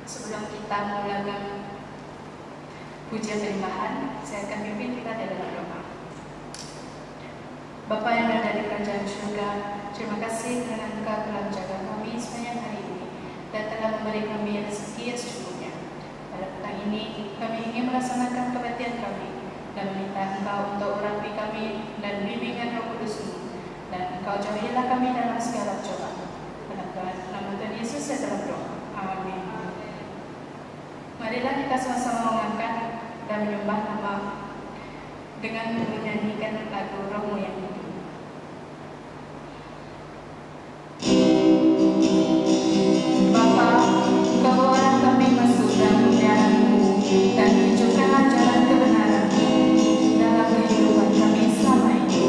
Sebelum kita mulakan pujian penyembahan, saya akan pimpin kita dalam doa. Bapa yang ada di kerajaan surga, terima kasih karena Engkau telah menjaga kami sepanjang hari ini dan telah memberi kami rezeki yang secukupnya. Pada petang ini, kami ingin melaksanakan kebaktian kami dan meminta Engkau untuk urapi kami dan bimbingan Roh Kudus-Mu, dan Engkau jauhilah kami dalam segala cobaan. Dalam nama Tuhan Yesus saya telah berdoa. Amin. Marilah kita sama-sama mengangkat dan menyembah nama dengan menyanyikan lagu Rohmu yang hidup. Bapa, Engkau bawa kami masuk dalam kemuliaan-Mu dan tunjukkanlah jalan kebenaran-Mu dalam kehidupan kami selama ini.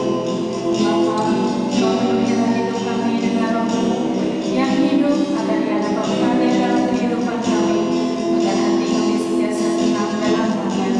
Bapa, Engkau penuhilah hidup kami dengan Roh-Mu yang hidup agar Dia dapat mengalir dalam kehidupan kami, agar hati kami sentiasa tenang dalam Tuhan.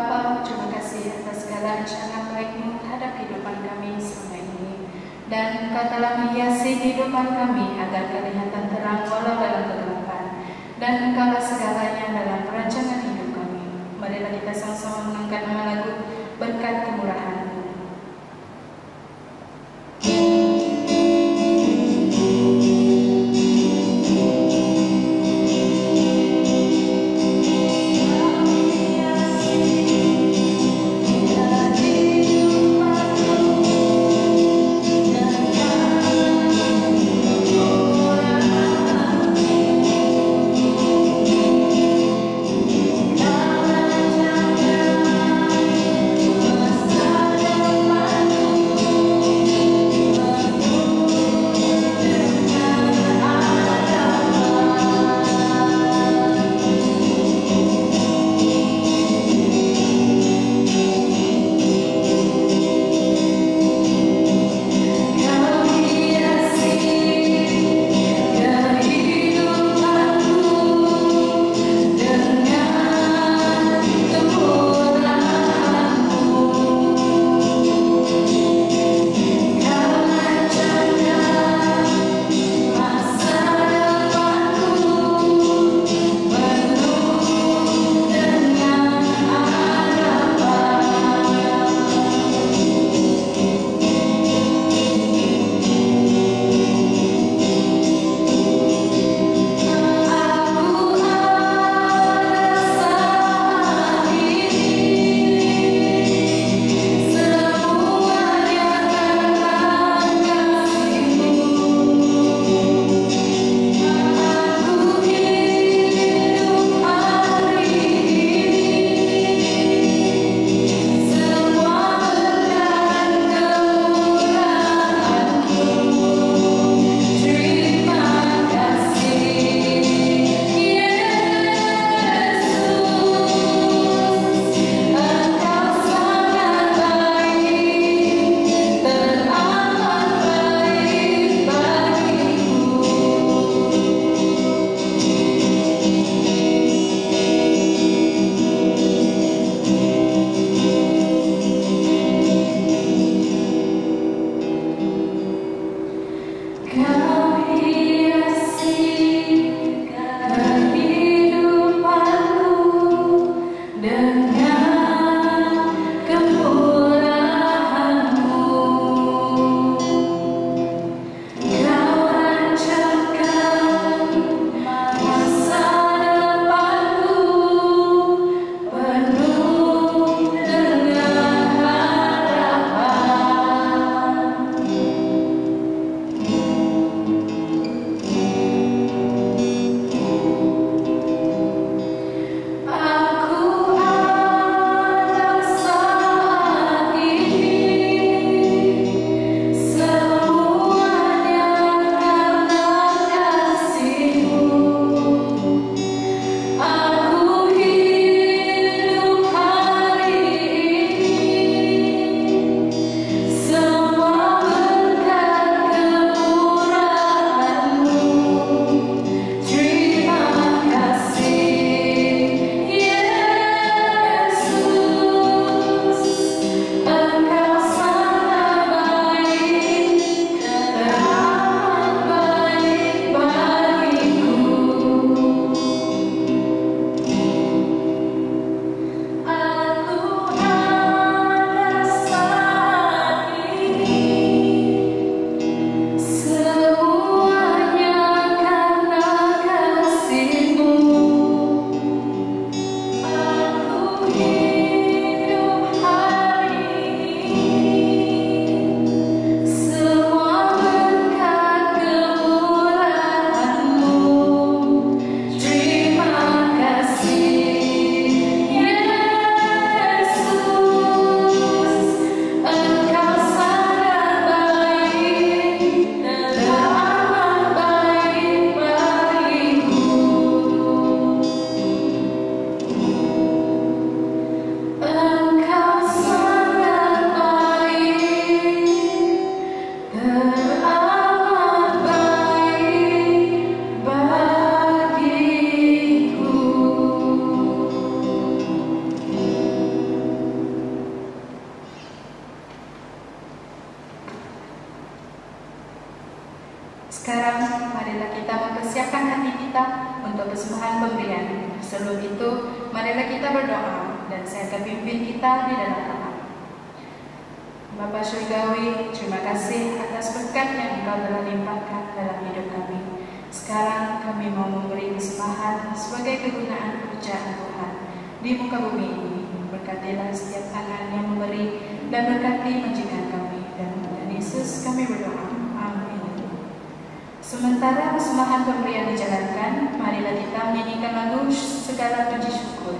Bapa, terima kasih atas segala rencana baik-Mu terhadap kehidupan kami selama ini. Dan Engkau telah menghiasi kehidupan kami agar kelihatan terang walau dalam kegelapan. Dan Engkaulah segalanya dalam perancangan hidup kami. Marilah kita sama-sama mengangkat nama lagu Berkat Kemurahan-Mu. Ada Sekarang marilah kita mempersiapkan hati kita untuk persembahan pemberian. Sebelum itu, marilah kita berdoa dan saya akan pimpin kita di dalam doa. Bapa Surgawi, terima kasih atas berkat yang Engkau telah limpahkan dalam hidup kami. Sekarang kami mau memberi persembahan sebagai kegunaan pekerjaan Tuhan di muka bumi ini. Berkatilah setiap tangan yang memberi dan berkati majikan kami. Dan Yesus kami berdoa. Amin. Sementara persembahan pemberian dijalankan, marilah kita menyanyikan lagu segala puji syukur.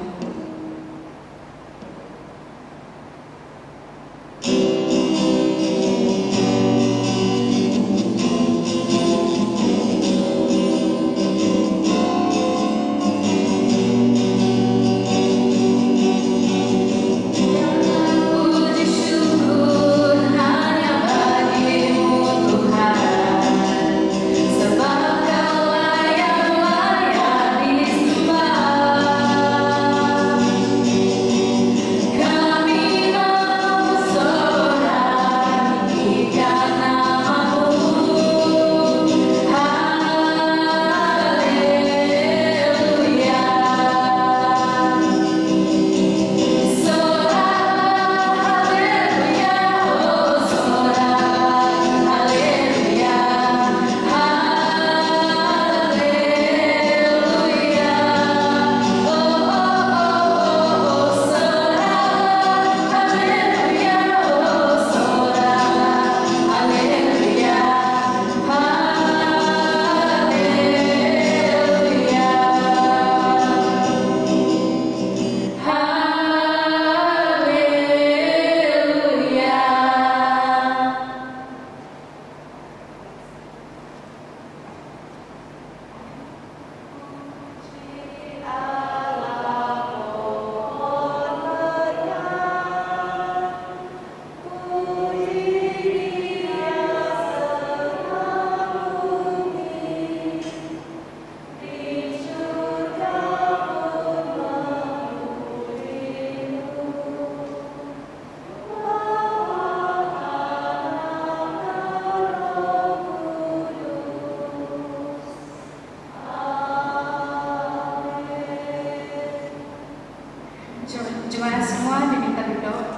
Jemaat semua diminta berdoa.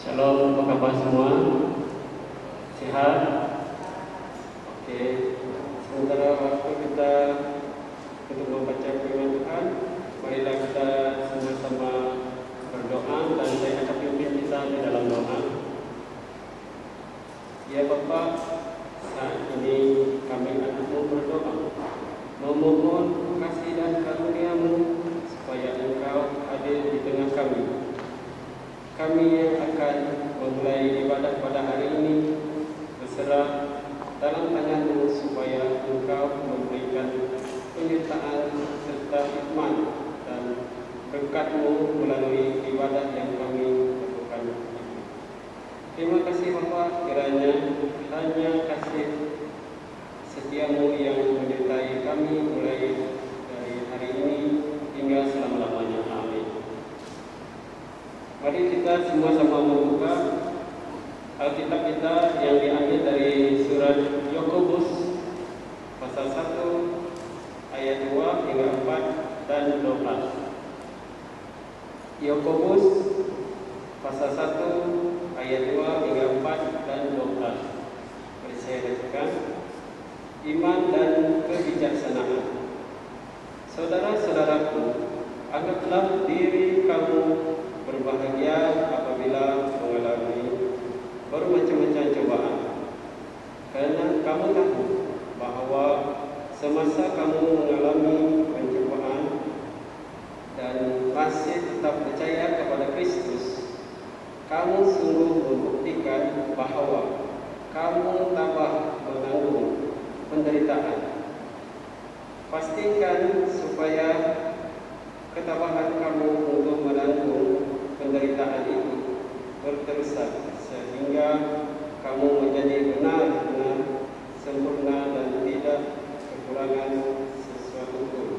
Shalom, apa kabar semua? Sehat? Oke. Sementara waktu kita untuk membaca firman Tuhan, marilah kita sama-sama berdoa dan saya akan pimpin kita di dalam doa. Ya Bapa, saat ini kami akan berdoa, memohon kasih dan karunia-Mu supaya Engkau hadir di tengah kami. Kami yang akan memulai ibadah pada hari ini berserah dalam tangan-Mu supaya Engkau memberikan penyertaan serta hikmat dan berkat-Mu melalui ibadah yang kami lakukan. Terima kasih Bapa, kiranya hanya kasih setia-Mu yang menyertai kami mulai dari hari ini hingga selama-lamanya. Amin. Mari kita semua-sama membuka Alkitab kita yang diambil dari surat Yakobus pasal 1 ayat 2 hingga 4 dan 12. Yakobus pasal 1 ayat 2 hingga 4 dan 12. Mari saya bacakan. Iman dan kebijaksanaan. Saudara-saudaraku, anggaplah diri kamu berbahagia apabila mengalami bermacam-macam cobaan. Kerana kamu tahu bahawa semasa kamu mengalami pencobaan dan masih tetap percaya kepada Kristus, kamu sungguh membuktikan bahawa kamu tabah menanggung penderitaan. Pastikan supaya ketabahan kamu untuk menanggung penderitaan itu berterusan sehingga kamu menjadi benar-benar sempurna dan tidak kekurangan sesuatu pun.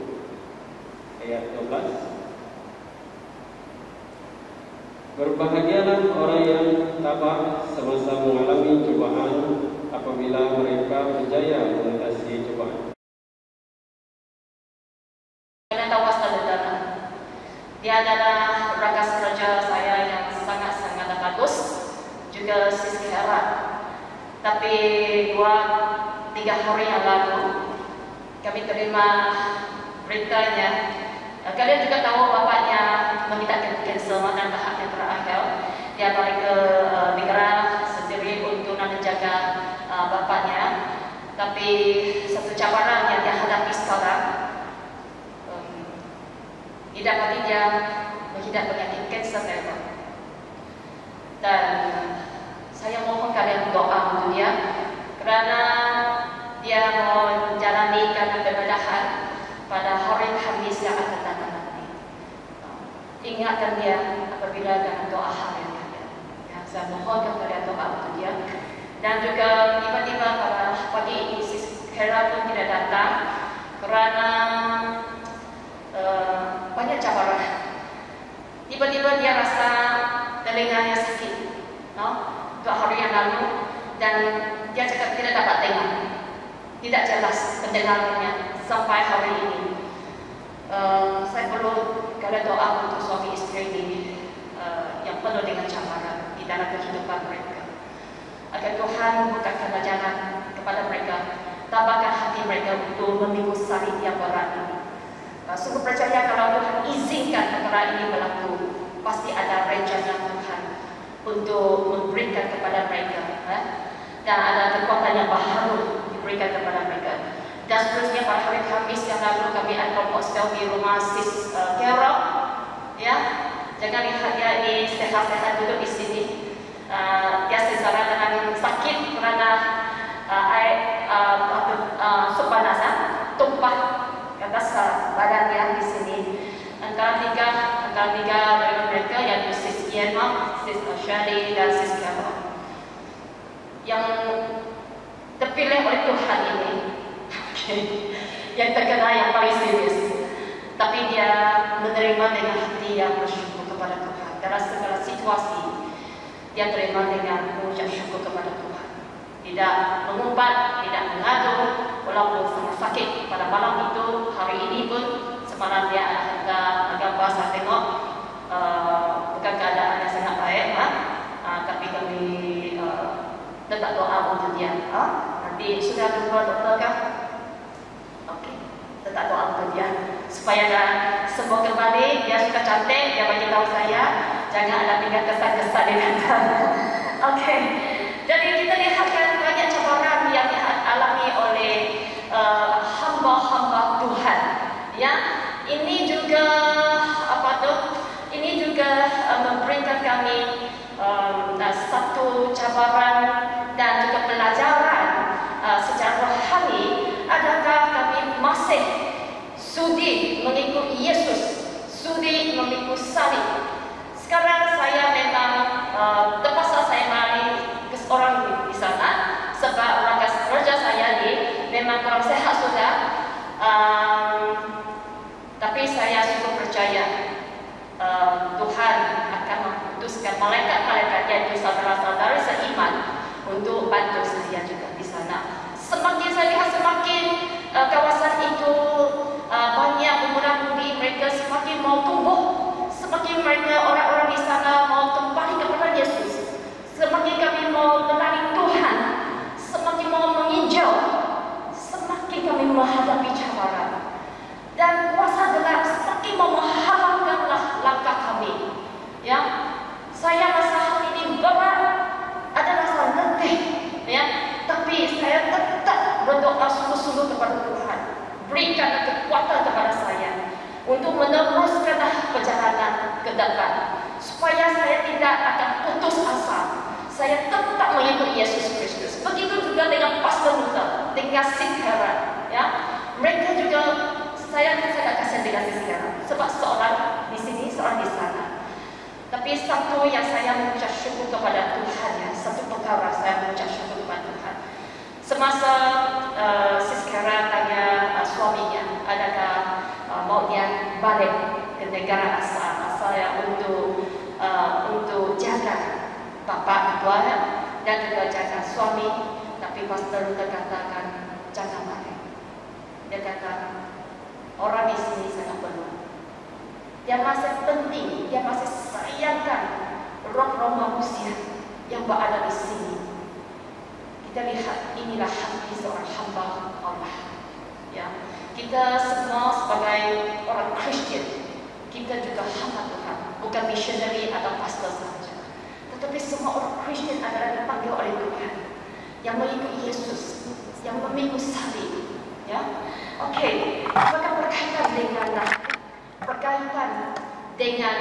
Ayat 12. Berbahagialah orang yang tabah semasa mengalami cobaan, apabila mereka berjaya mengatasi cobaan. Dia adalah rakas kerja saya yang sangat-sangat bagus, juga Sis Hera. Tapi 2-3 hari yang lalu kami terima beritanya. Kalian juga tahu bapaknya mengidap kanser dan tahapnya terakhir. Dia balik ke negara sendiri untuk menjaga bapaknya. Tapi satu cabaran yang dia hadapi sekarang, didapati dia mengidap penyakit kanser teror. Dan saya mohon kalian doa untuk dia, kerana dia mau menjalani kebenaran pada hari Khamis yang akan datang nanti. Ingatkan dia apabila dengan doa harian kalian. Ya, saya mohon kalian doa untuk dia. Dan juga tiba-tiba pada pagi ini Sis Hera pun tidak datang kerana banyak cabaran. Tiba-tiba dia rasa telinganya sakit, 2 hari yang lalu, dan dia cakap tidak dapat dengar, tidak jelas pendengarannya sampai hari ini. Saya perlu kalian doa untuk suami istri ini yang penuh dengan cabaran di dalam kehidupan mereka, agar Tuhan bukakan jalan kepada mereka, tabahkan hati mereka untuk memikul salib yang berat ini. Sungguh percaya kalau Tuhan izinkan perkara ini berlaku, pasti ada rencana Tuhan untuk memberikan kepada mereka, dan ada kekuatan yang baru diberikan kepada mereka. Dan seterusnya pada hari Khamis yang lalu kami ada kelompok di rumah Sis Hera. Ya, jangan lihat dia ini sehat-sehat duduk di sini. Dia secara dengan sakit kerana air sup panas tumpah ke atas badannya di sini. Antara tiga dari mereka, yaitu Sis Yenma, Sis Shari dan Sis Hera, yang terpilih oleh Tuhan ini, yang terkena yang paling serius. Tapi dia menerima dengan hati yang bersyukur kepada Tuhan. Dalam segala situasi, dia terima dengan mengucap syukur kepada Tuhan. Tidak mengumpat, tidak mengadu, walaupun sangat sakit pada malam itu. Hari ini pun semalam dia ada gambar saya tengok, bukan keadaan yang sangat baik, tapi kami letak doa untuk dia. Nanti sudah jumpa dokter kah? Okey, letak doa untuk dia supaya dia sembuh kembali. Dia suka cantik, dia bagi tahu saya jangan ada tinggal kesan-kesan dengan dia. Okey, jadi kita lihatkan banyak cabaran yang dialami oleh hamba-hamba Tuhan. Ya, ini juga ini juga memberikan kami satu cabaran dan juga pelajaran secara rohani. Adakah kami masih sudi mengikut Yesus, sudi mengikut salib? Sekarang saya memang terpaksa saya mari ke orang di sana sebab rakas kerja saya ni memang kurang sehat sudah. Tapi saya sungguh percaya Tuhan akan memutuskan malaikat-malaikat yaitu saudara-saudara seiman untuk bantu saya juga di sana. Semakin saya lihat semakin kawasan itu banyak pemuda-pemudi mereka semakin mau tumbuh, semakin mereka orang-orang di sana mau kembali kepada Yesus, semakin kami mau mengenali Tuhan, semakin mau menginjau, semakin kami menghadapi cabaran. Dan kuasa gelap semakin mau menghalangkanlah langkah kami. Ya, saya rasa hal ini berat adalah untuk meneruskan perjalanan ke depan, supaya saya tidak akan putus asa. Saya tetap mengikuti Yesus Kristus. Begitu juga dengan Pastor Luther, dengan Sikara, ya. Mereka juga saya tak kasih dengan Sikara, sebab seorang di sini, seorang di sana. Tapi satu yang saya mengucap syukur kepada Tuhan, ya, satu perkara saya mengucap syukur kepada Tuhan. Semasa Sikara tanya suaminya, adakah mau dia balik ke negara asal untuk jaga bapa tua dan juga jaga suami, tapi Pastor Luther katakan jangan balik. Dia kata orang di sini sangat perlu. Dia masih penting, dia masih sayangkan roh-roh manusia yang berada di sini. Kita lihat inilah hati seorang hamba Allah. Ya, kita semua sebagai orang Kristen, kita juga hamba Tuhan, bukan missionary atau pastor saja. Tetapi semua orang Kristen adalah dipanggil oleh Tuhan yang mengikuti Yesus, yang memikul salib. Ya, okey. Maka berkaitan dengan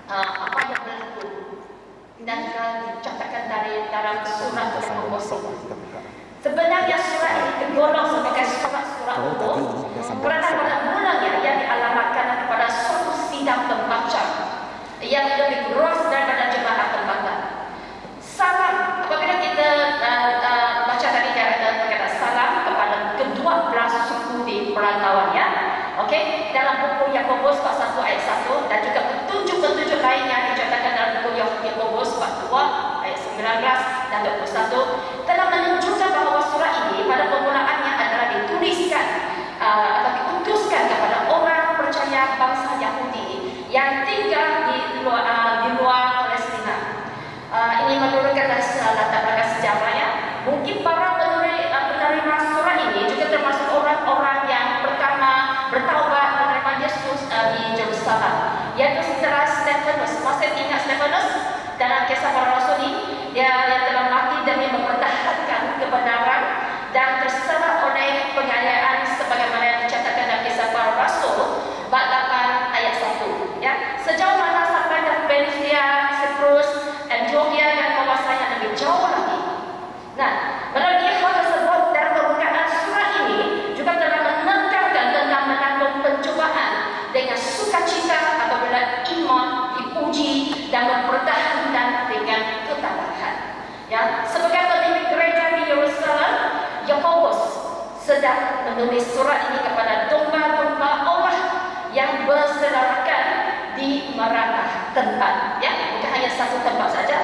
apa yang berlaku dan dicatatkan dalam surat Yakobus. Sebenarnya surat ini tergolong sebagai surat umum kerana pada mulanya ia dialamatkan kepada suatu sidang pembaca yang lebih luas daripada jemaat tempatan. Salam, apabila kita baca tadi kata salam kepada ke-12 suku di perantauan, ya. Okey, dalam buku Yakobus pasal 1 ayat 1 dan juga petunjuk-petunjuk lainnya dicatatkan dalam buku Yakobus pasal 2 ayat 19 dan 21 telah menunjukkan bahawa surah ini pada permulaannya adalah dituliskan atau diutuskan kepada orang percaya bangsa Yahudi yang tinggal di luar Palestina. Ini menurutkan latar belakang sejarahnya. Mungkin para penerima surah ini juga termasuk orang-orang yang pertama bertaubat menerima Yesus di Jerusalem, yaitu setelah Stefanus. Masih ingat Stefanus dalam Kisah Para Rasul ini, dia telah mati demi mempertahankan kebenaran dan terserah oleh penganiayaan sebagaimana yang dicatatkan dalam Kisah Para Rasul bab 8 ayat 1. Ya, sejauh mana sampai ke Fenisia, Cyprus, Antioquia dan kawasan yang lebih jauh lagi. Nah, melalui hal tersebut dalam pembukaan surat ini juga telah menekankan tentang menanggung pencobaan dengan sukacita apabila iman diuji dan mempertahankan dengan ketabahan. Ya, sebagai pemimpin gereja di Yerusalem, Yakobus sedang menulis surat ini kepada domba-domba Allah yang berserakan di merantah tempat, ya, bukan hanya satu tempat saja.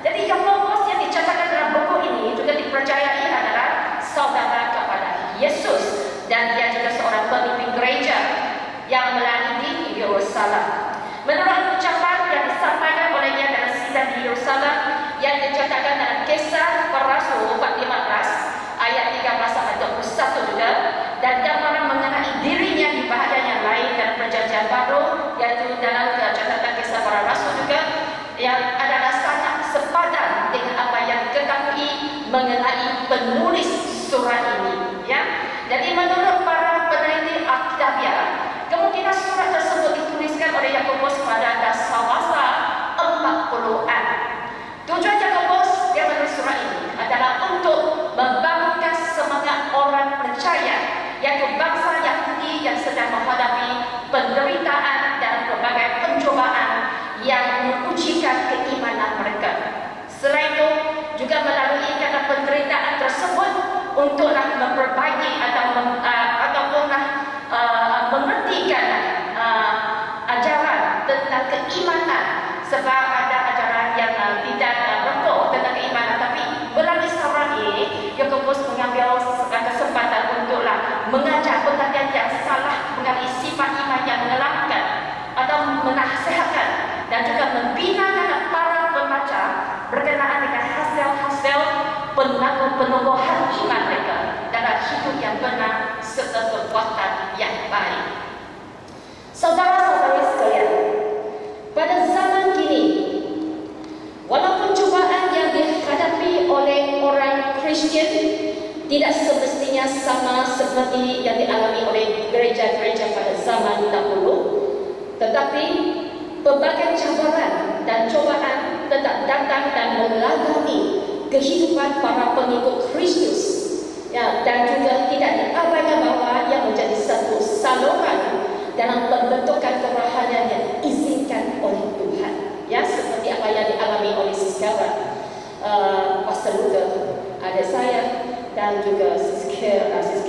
Jadi Yakobus yang dicatatkan dalam buku ini juga dipercayai adalah saudara kepada Yesus dan dia juga seorang pemimpin gereja yang melayani di Yerusalem. Menurut ucapan yang disampaikan olehnya dalam sidang di Yerusalem yang dicatatkan dalam Kisah Para Rasul 15 ayat 13 sampai 21 juga, dan gambaran mengenai dirinya di bahagian yang lain dalam Perjanjian Baru, yaitu dalam catatan Kisah Para Rasul juga, yang adalah sangat sepadan dengan apa yang diketahui mengenai penulis surat ini, ya. Jadi menurut para peneliti Alkitabiah, kemungkinan surat tersebut dituliskan oleh Yakobus pada dasar-masa 40-an. Tujuan Yakobus dia menulis surat ini adalah untuk membangunkan semangat orang percaya, yaitu bangsa Yahudi yang sedang menghadapi penderitaan dan berbagai pencobaan yang mengujikan keimanan mereka. Selain itu, juga melalui kata penderitaan tersebut untuklah memperbaiki ataupun mengertikan ajaran tentang keimanan, sebab ada ajaran yang tidak betul tentang keimanan. Tapi melalui surat ini, Yakobus mengambil kesempatan untuklah mengajar pengertian yang salah mengenai sifat iman yang mengelakkan atau menasihatkan dan juga membinakan para pembaca berkenaan dengan hasil-hasil penumbuhan iman mereka dalam hidup yang benar serta perbuatan yang baik. Saudara-saudari sekalian, pada zaman kini, walaupun cubaan yang dihadapi oleh orang Kristian tidak semestinya sama seperti yang dialami oleh gereja-gereja pada zaman dahulu, datang dan meladani kehidupan para pengikut Kristus, ya, dan juga tidak diabaikan bahwa yang menjadi satu saluran dalam pembentukan kerohanian yang diizinkan oleh Tuhan, ya, seperti apa yang dialami oleh sekarang Pastor Luther, adik saya, dan juga Sis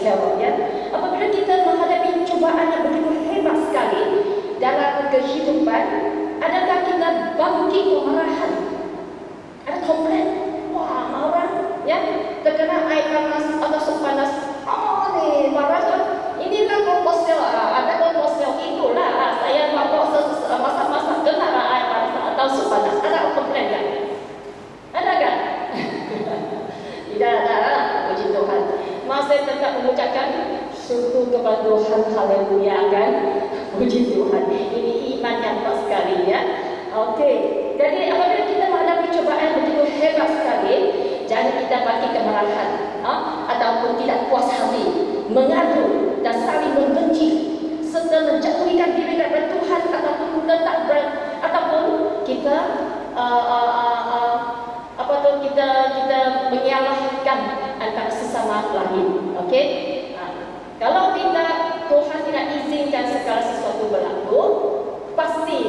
Carol, ya. Apabila kita menghadapi cubaan yang begitu hebat sekali dalam kehidupan, adakah kita bangkit kemarahan? Ada komplain, wah marah, ya, terkena air panas atau panas, oh ni marah kan? Inilah komposel, ada komposel itulah saya bawa masa-masa kena air panas atau panas. Ada komplain kan? Ada kan? Tidak ada, puji Tuhan. Masih tetap mengucapkan syukur kepada Tuhan, haleluya kan? Puji Tuhan. Ini iman yang kuat sekali, ya. Okey. Jadi apabila kita menghadapi cobaan begitu hebat sekali, jangan kita bangkit kemarahan, ataupun tidak puas hati, mengadu dan saling membenci, serta menjauhkan diri daripada Tuhan, ataupun ataupun kita kita menyalahkan antara sesama lain. Okey? Kalau Tuhan tidak izinkan segala sesuatu berlaku, pasti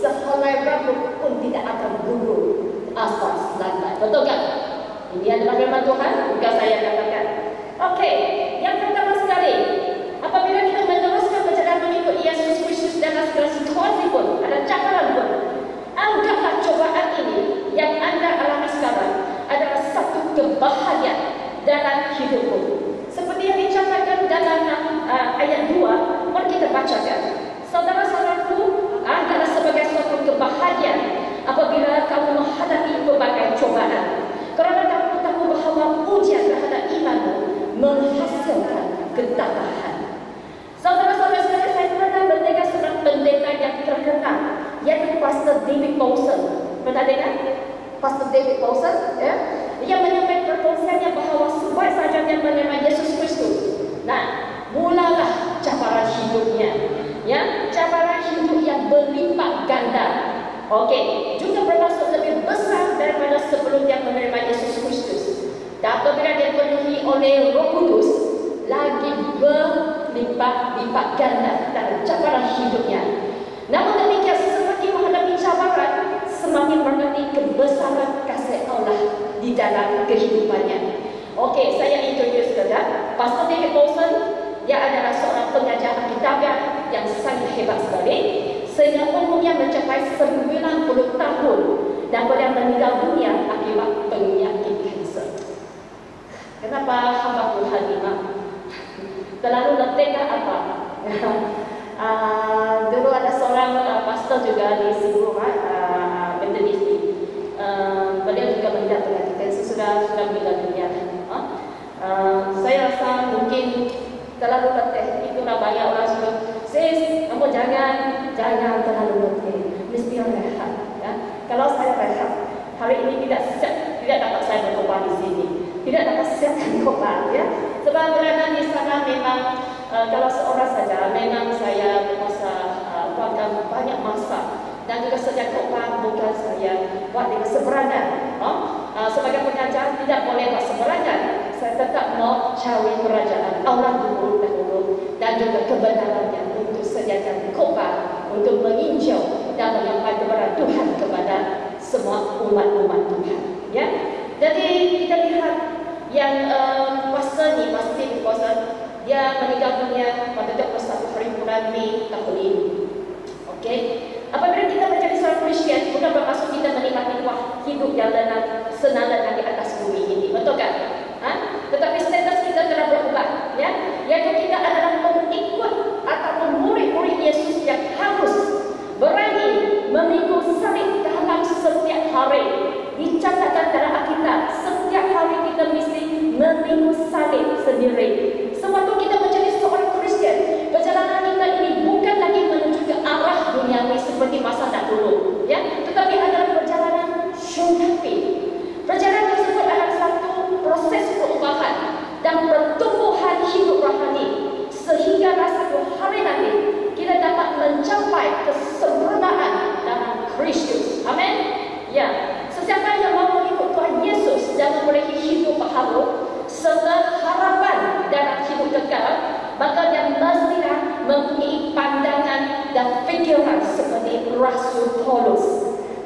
sehelai rambut pun tidak akan gugur atas lantai. Betul kan? Ini adalah firman Tuhan, bukan saya katakan. Okey, yang pertama sekali, apabila kita meneruskan perjalanan mengikut Yesus Kristus dalam segala situasi pun, ada cakaran pun, anggaplah cobaan ini yang anda alami sekarang adalah satu kebahagiaan dalam hidupmu. Seperti yang dicatatkan dalam ayat 2, mari kita bacakan. Saudara-saudaraku, adalah sebagai suatu kebahagiaan apabila kamu menghadapi berbagai cobaan, kerana kamu tahu bahawa ujian terhadap imanmu menghasilkan ketabahan. Saudara-saudara sekalian, saya pernah mendengar seorang pendeta yang terkenal, yaitu Pastor David Paulson. Pernah dengar? Pastor David Paulson, ya? Dia menyampaikan perkongsiannya bahawa sebaik saja dia menerima Yesus Kristus, nah, mulalah cabaran hidupnya, ya, cabaran hidup yang berlipat ganda. Okey, juga bermaksud lebih besar daripada sebelum dia menerima Yesus Kristus. Dan apabila dia dipenuhi oleh Roh Kudus, lagi berlipat-lipat ganda dalam cabaran hidupnya. Namun demikian, semakin menghadapi cabaran, semakin mengerti kebesaran kasih Allah di dalam kehidupannya. Okey, saya introduce saja Pastor David Paulson. Dia adalah seorang pengajar Alkitabiah yang sangat hebat sekali, sehingga umurnya mencapai 90 tahun dan beliau meninggal dunia akibat penyakit kanser. Kenapa hamba Tuhan ini terlalu letih apa? Dulu ada seorang pastor juga di Singapura, Methodist. Beliau juga meninggal penyakit kanser, sudah meninggal dunia. Saya rasa mungkin terlalu letih. Itulah banyak orang sudah, sis, kamu jangan terlalu letih, mesti rehat, ya. Kalau saya rehat hari ini tidak dapat saya berkhotbah di sini, tidak dapat siapkan khotbah, ya. Sebab kerana di sana memang kalau seorang saja memang saya bermasa buatkan banyak masa, dan juga setiap khotbah bukan saya buat dengan seberangan. Sebagai pengajar tidak boleh buat seberangan. Saya tetap mau cari kerajaan Allah dahulu dan juga kebenarannya untuk sediakan khotbah, untuk menginjau dan menyampaikan kepada Tuhan kepada semua umat-umat Tuhan, ya. Jadi kita lihat yang pastor ni, Pastor David Paulson, dia meninggal dunia pada 21 hari bulan Mei tahun ini. Okey, apabila kita menjadi seorang Kristian, bukan bermaksud kita menikmati hidup yang senang dan di atas bumi ini, betul kan? Tetapi status kita telah berubah, ya. Yaitu kita adalah pengikut ataupun murid-murid Yesus yang harus berani memikul salib dalam setiap hari. Dicatatkan dalam Alkitab, setiap hari kita mesti memikul salib sendiri. Sewaktu kita menjadi seorang Kristian, perjalanan kita ini bukan lagi menuju ke arah duniawi seperti masa dahulu, ya, tetapi adalah perjalanan syurgawi. Perjalanan tersebut adalah satu proses perubahan dan pertumbuhan hidup rohani, sehingga satu hari nanti kita dapat mencapai kesempurnaan dalam Kristus. Amin. Ya, setiap fikiran seperti Rasul Paulus.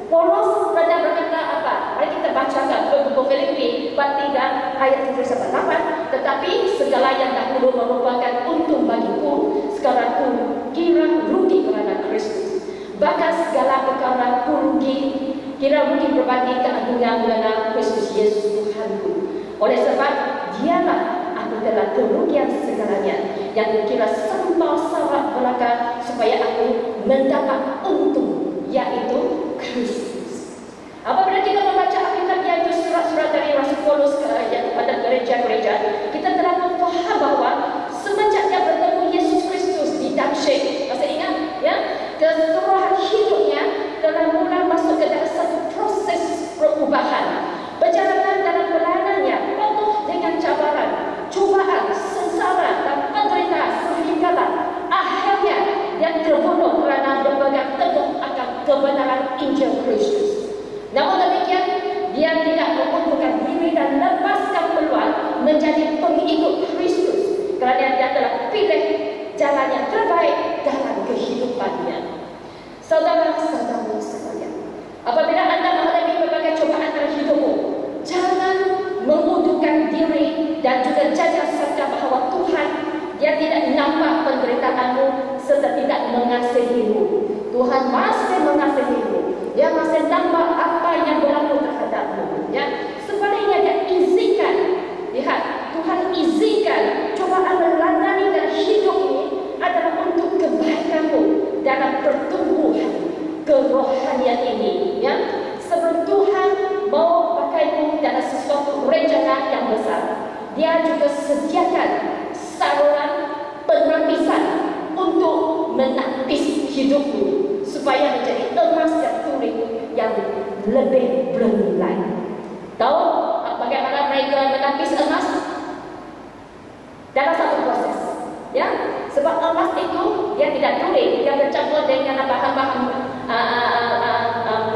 Paulus pernah berkata apa? Mari kita bacakan buku Filipi bab 3 ayat 7-8. Tetapi segala yang dahulu merupakan untung bagiku, sekarang ku kira rugi kerana Kristus. Bahkan segala perkara ku kira rugi berbanding keagungan kerana Kristus Yesus Tuhanku. Oleh sebab dialah aku telah kerugian segalanya, yang kukira sembah syarat belaka, supaya aku mendapat untung, yaitu Kristus. Apabila kita membaca Alkitab, yaitu surat-surat dari Rasul Paulus kepada gereja-gereja, kita telah memfaham bahawa semenjak dia bertemu Yesus Kristus di Damsyik, masih ingat ya, keseluruhan hidupnya telah mula masuk ke dalam satu proses perubahan. Perjalanan dalam pelayanannya penuh dengan cabaran, cubaan, sengsara dan penderitaan, sehinggalah akhirnya dia terbunuh kerana berpegang teguh akan kebenaran Injil Kristus. Namun demikian, dia tidak mengunturkan diri dan lepaskan peluang menjadi pengikut Kristus, kerana dia telah pilih jalan yang terbaik dalam kehidupannya. Saudara-saudara sekalian, apabila anda mengalami berbagai cubaan dalam hidupmu, jangan mengundurkan diri dan juga jangan sangka bahawa Tuhan dia tidak nampak penderitaanmu serta tidak mengasihimu. Tuhan masih mengasihimu. Dia masih nampak apa yang berlaku terhadapmu. Ya, sebaliknya dia izinkan. Lihat, Tuhan izinkan cubaan melandani dalam hidup ini adalah untuk kebaikanmu dalam pertumbuhan kerohanian ini. Ya, sebelum Tuhan mau pakaimu dalam sesuatu rencana yang besar, dia juga sediakan saluran penapisan untuk menapis hidupmu supaya menjadi emas dan turik yang lebih bernilai. Tahu bagaimana mereka menapis emas? Dalam satu proses, ya. Sebab emas itu dia tidak turik, dia bercampur dengan bahan-bahan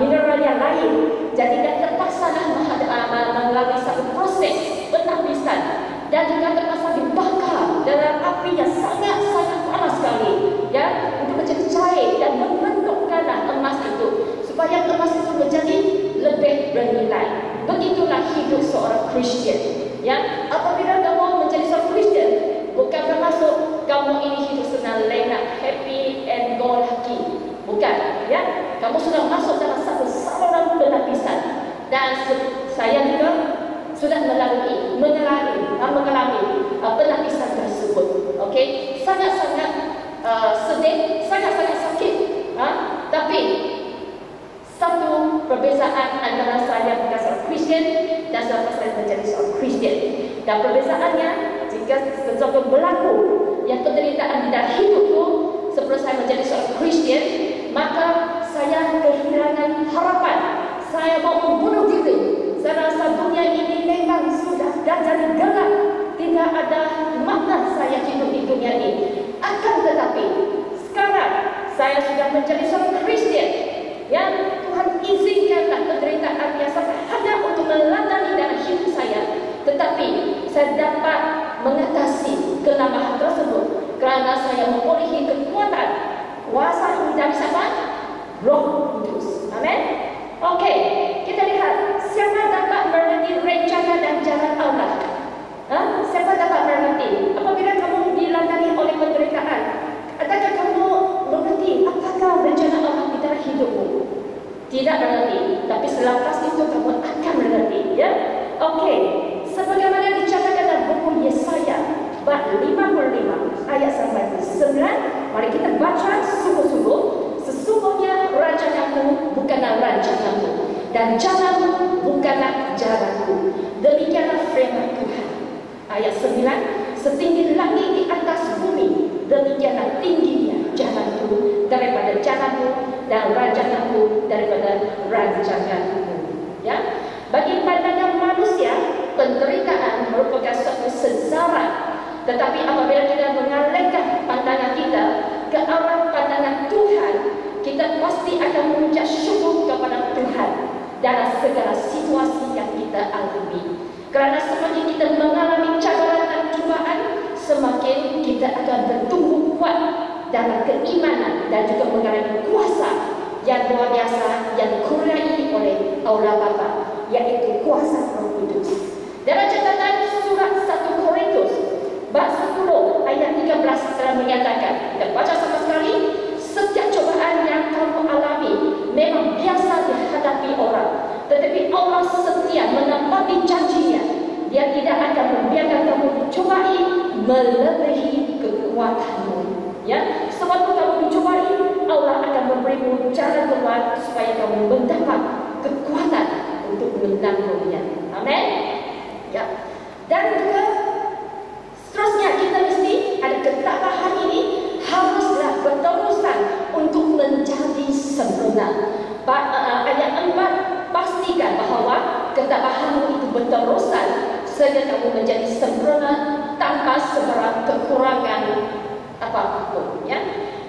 mineral yang lain. Jadi dia terpaksa melalui satu proses penapisan dan juga terpaksa dibakar dalam api yang sangat-sangat panas sekali, ya, untuk menjadi cair dan membentukkan emas itu supaya emas itu menjadi lebih bernilai. Begitulah hidup seorang Kristian. Ya, apabila kamu menjadi seorang Kristian, bukan bermaksud kamu ini hidup senang lenak, happy and go lucky. Bukan, ya. Kamu sudah masuk dalam satu saluran penapisan dan saya juga sudah mengalami penapisan tersebut. Okey, sangat-sangat sedih, sangat-sangat sakit. Tapi satu perbezaan antara saya bukan seorang Kristian dan selepas saya menjadi seorang Kristian. Dan perbezaannya, jika sesuatu berlaku yang penderitaan di dalam hidupku sebelum saya menjadi seorang Kristian, maka saya kehilangan harapan. Saya mau membunuh diri. Saya rasa dunia ini memang sudah jadi gelap. Tidak ada makna saya hidup di dunia ini. Akan tetapi, sekarang saya sudah menjadi seorang Kristian. Ya, Tuhan izinkanlah penderitaan yang sangat ada untuk melandani dalam hidup saya. Tetapi saya dapat mengatasi kelemahan tersebut kerana saya mempunyai kekuatan kuasa dari siapa? Roh Kudus. Amin. Okey, kita lihat siapa dapat mengerti rencana dan jalan Allah. Siapa dapat mengerti? Apabila kamu dilandani oleh penderitaan, adakah kamu mengerti apakah rencana Allah di dalam hidupmu? Tidak mengerti, tapi selepas itu kamu akan mengerti, ya. Okey, sebagaimana dicatatkan dalam buku Yesaya bab 55 ayat 9, mari kita baca sungguh-sungguh. Sesungguhnya rancanganmu bukanlah rancanganmu dan jalanmu bukanlah jalanku. Demikianlah firman Tuhan. Ayat 9, setinggi langit di atas bumi, demikianlah tingginya jalanku daripada jalanmu dan rancanganku daripada rancanganmu. Ya, bagi pandangan manusia, penderitaan merupakan suatu sengsara. Tetapi apabila kita mengalihkan pandangan kita ke arah pandangan Tuhan, kita pasti akan mengucap syukur kepada Tuhan dalam segala situasi yang kita alami. Kerana semakin kita mengalami cabaran dan cubaan, semakin kita akan bertumbuh kuat dalam keimanan dan juga mengalami kuasa yang luar biasa yang dikurniai oleh Allah Bapa, yaitu kuasa Roh Kudus. Dalam catatan surat 1 Korintus bab 10 ayat 13 telah menyatakan, kita baca sama sekali, setiap cobaan yang kamu alami memang biasa dihadapi orang, tetapi Allah setia menepati janjinya. Dia tidak akan membiarkan kamu dicobai melebihi kekuatanmu. Ya, sewaktu kamu dicobai, Allah akan memberimu jalan keluar supaya kamu mendapat kekuatan untuk menangguhnya. Amin. Ya. Dan juga seterusnya kita mesti ada ketabahan ini haruslah berterusan untuk menjadi sempurna. Ayat 4 pastikan bahawa ketabahanmu itu berterusan sehingga kamu menjadi sempurna tanpa sebarang kekurangan apapun. Ya.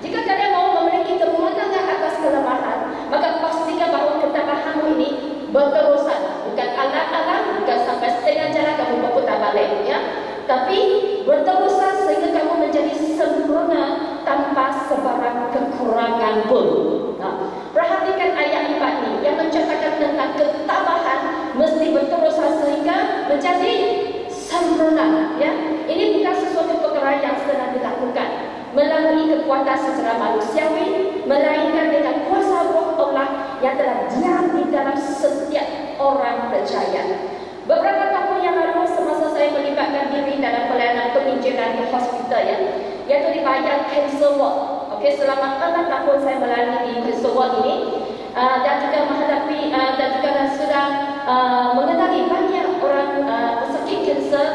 Jika kalian mau memiliki kemenangan atas kelemahan, maka pastikan bahawa ketabahanmu ini berterusan, bukan alang-alang, bukan sampai setengah jalan kamu berputar balik, ya. Tapi berterusan sehingga kamu menjadi sempurna tanpa sebarang kekurangan pun. Nah, perhatikan ayat 4 ini yang menceritakan tentang ketabahan mesti berterusan sehingga menjadi sempurna. Ya, ini bukan sesuatu perkara yang senang dilakukan melalui kekuatan secara manusiawi, melainkan dengan kuasa Roh Allah yang telah diam di dalam setiap orang percaya. Beberapa tahun yang lalu semasa saya melibatkan diri dalam pelayanan penginjilan di hospital, ya, iaitu di bahagian cancer ward. Okey, selama 6 tahun saya melayani di cancer ward ini, dan juga menghadapi dan juga sudah mengenali banyak orang pesakit kanser.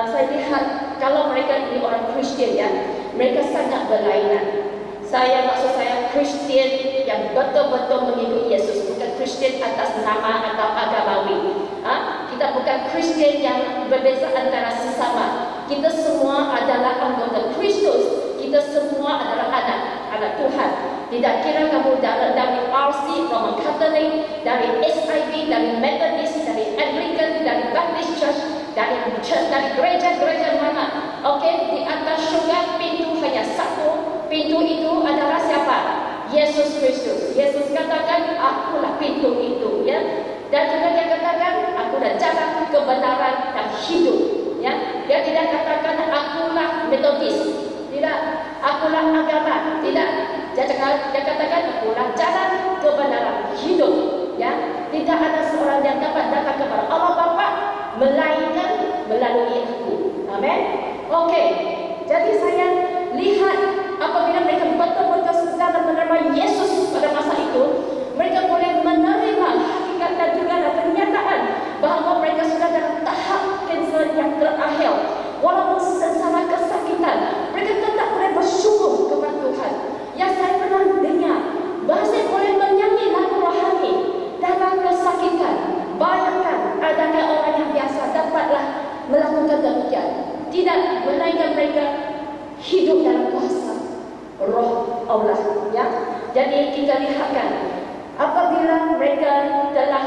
Saya lihat kalau mereka ini orang Kristian, ya, mereka sangat berlainan. Maksud saya Kristian yang betul-betul mengikuti Yesus, bukan Kristian atas nama atau agamawi. Kita bukan Kristian yang berbeza antara sesama. Kita semua adalah anggota Kristus. Kita semua adalah anak Tuhan. Tidak kira kamu dari RC, Roman Catholic, dari SIV, dari Methodist, dari Anglican, dari Baptist Church, dari gereja-gereja mana. Okey, di atas syurga pintu hanya satu. Pintu itu adalah siapa? Yesus Kristus. Yesus katakan, akulah pintu itu, ya. Dan juga dia katakan, akulah jalan, kebenaran dan hidup, ya. Dia tidak katakan akulah Metodis, tidak, akulah agama, tidak. Dia katakan akulah jalan, kebenaran, hidup, ya. Tidak ada seorang yang dapat datang kepada Allah Bapa melainkan melalui aku. Amin. Okey. Jadi saya lihat apabila mereka betul-betul sudah menerima Yesus pada masa itu, mereka boleh menerima hakikat dan juga kenyataan bahawa mereka sudah dalam tahap kanser yang terakhir. Walaupun sengsara kesakitan, mereka tetap boleh bersyukur kepada Tuhan. Yang saya pernah dengar, bahasa boleh menyanyi lagu rohani dalam kesakitan. Bayangkan, adakah orang yang biasa dapatlah melakukan demikian? Tidak, melainkan mereka hidup dalam kuasa Roh Allah, ya. Jadi kita lihatkan apabila mereka telah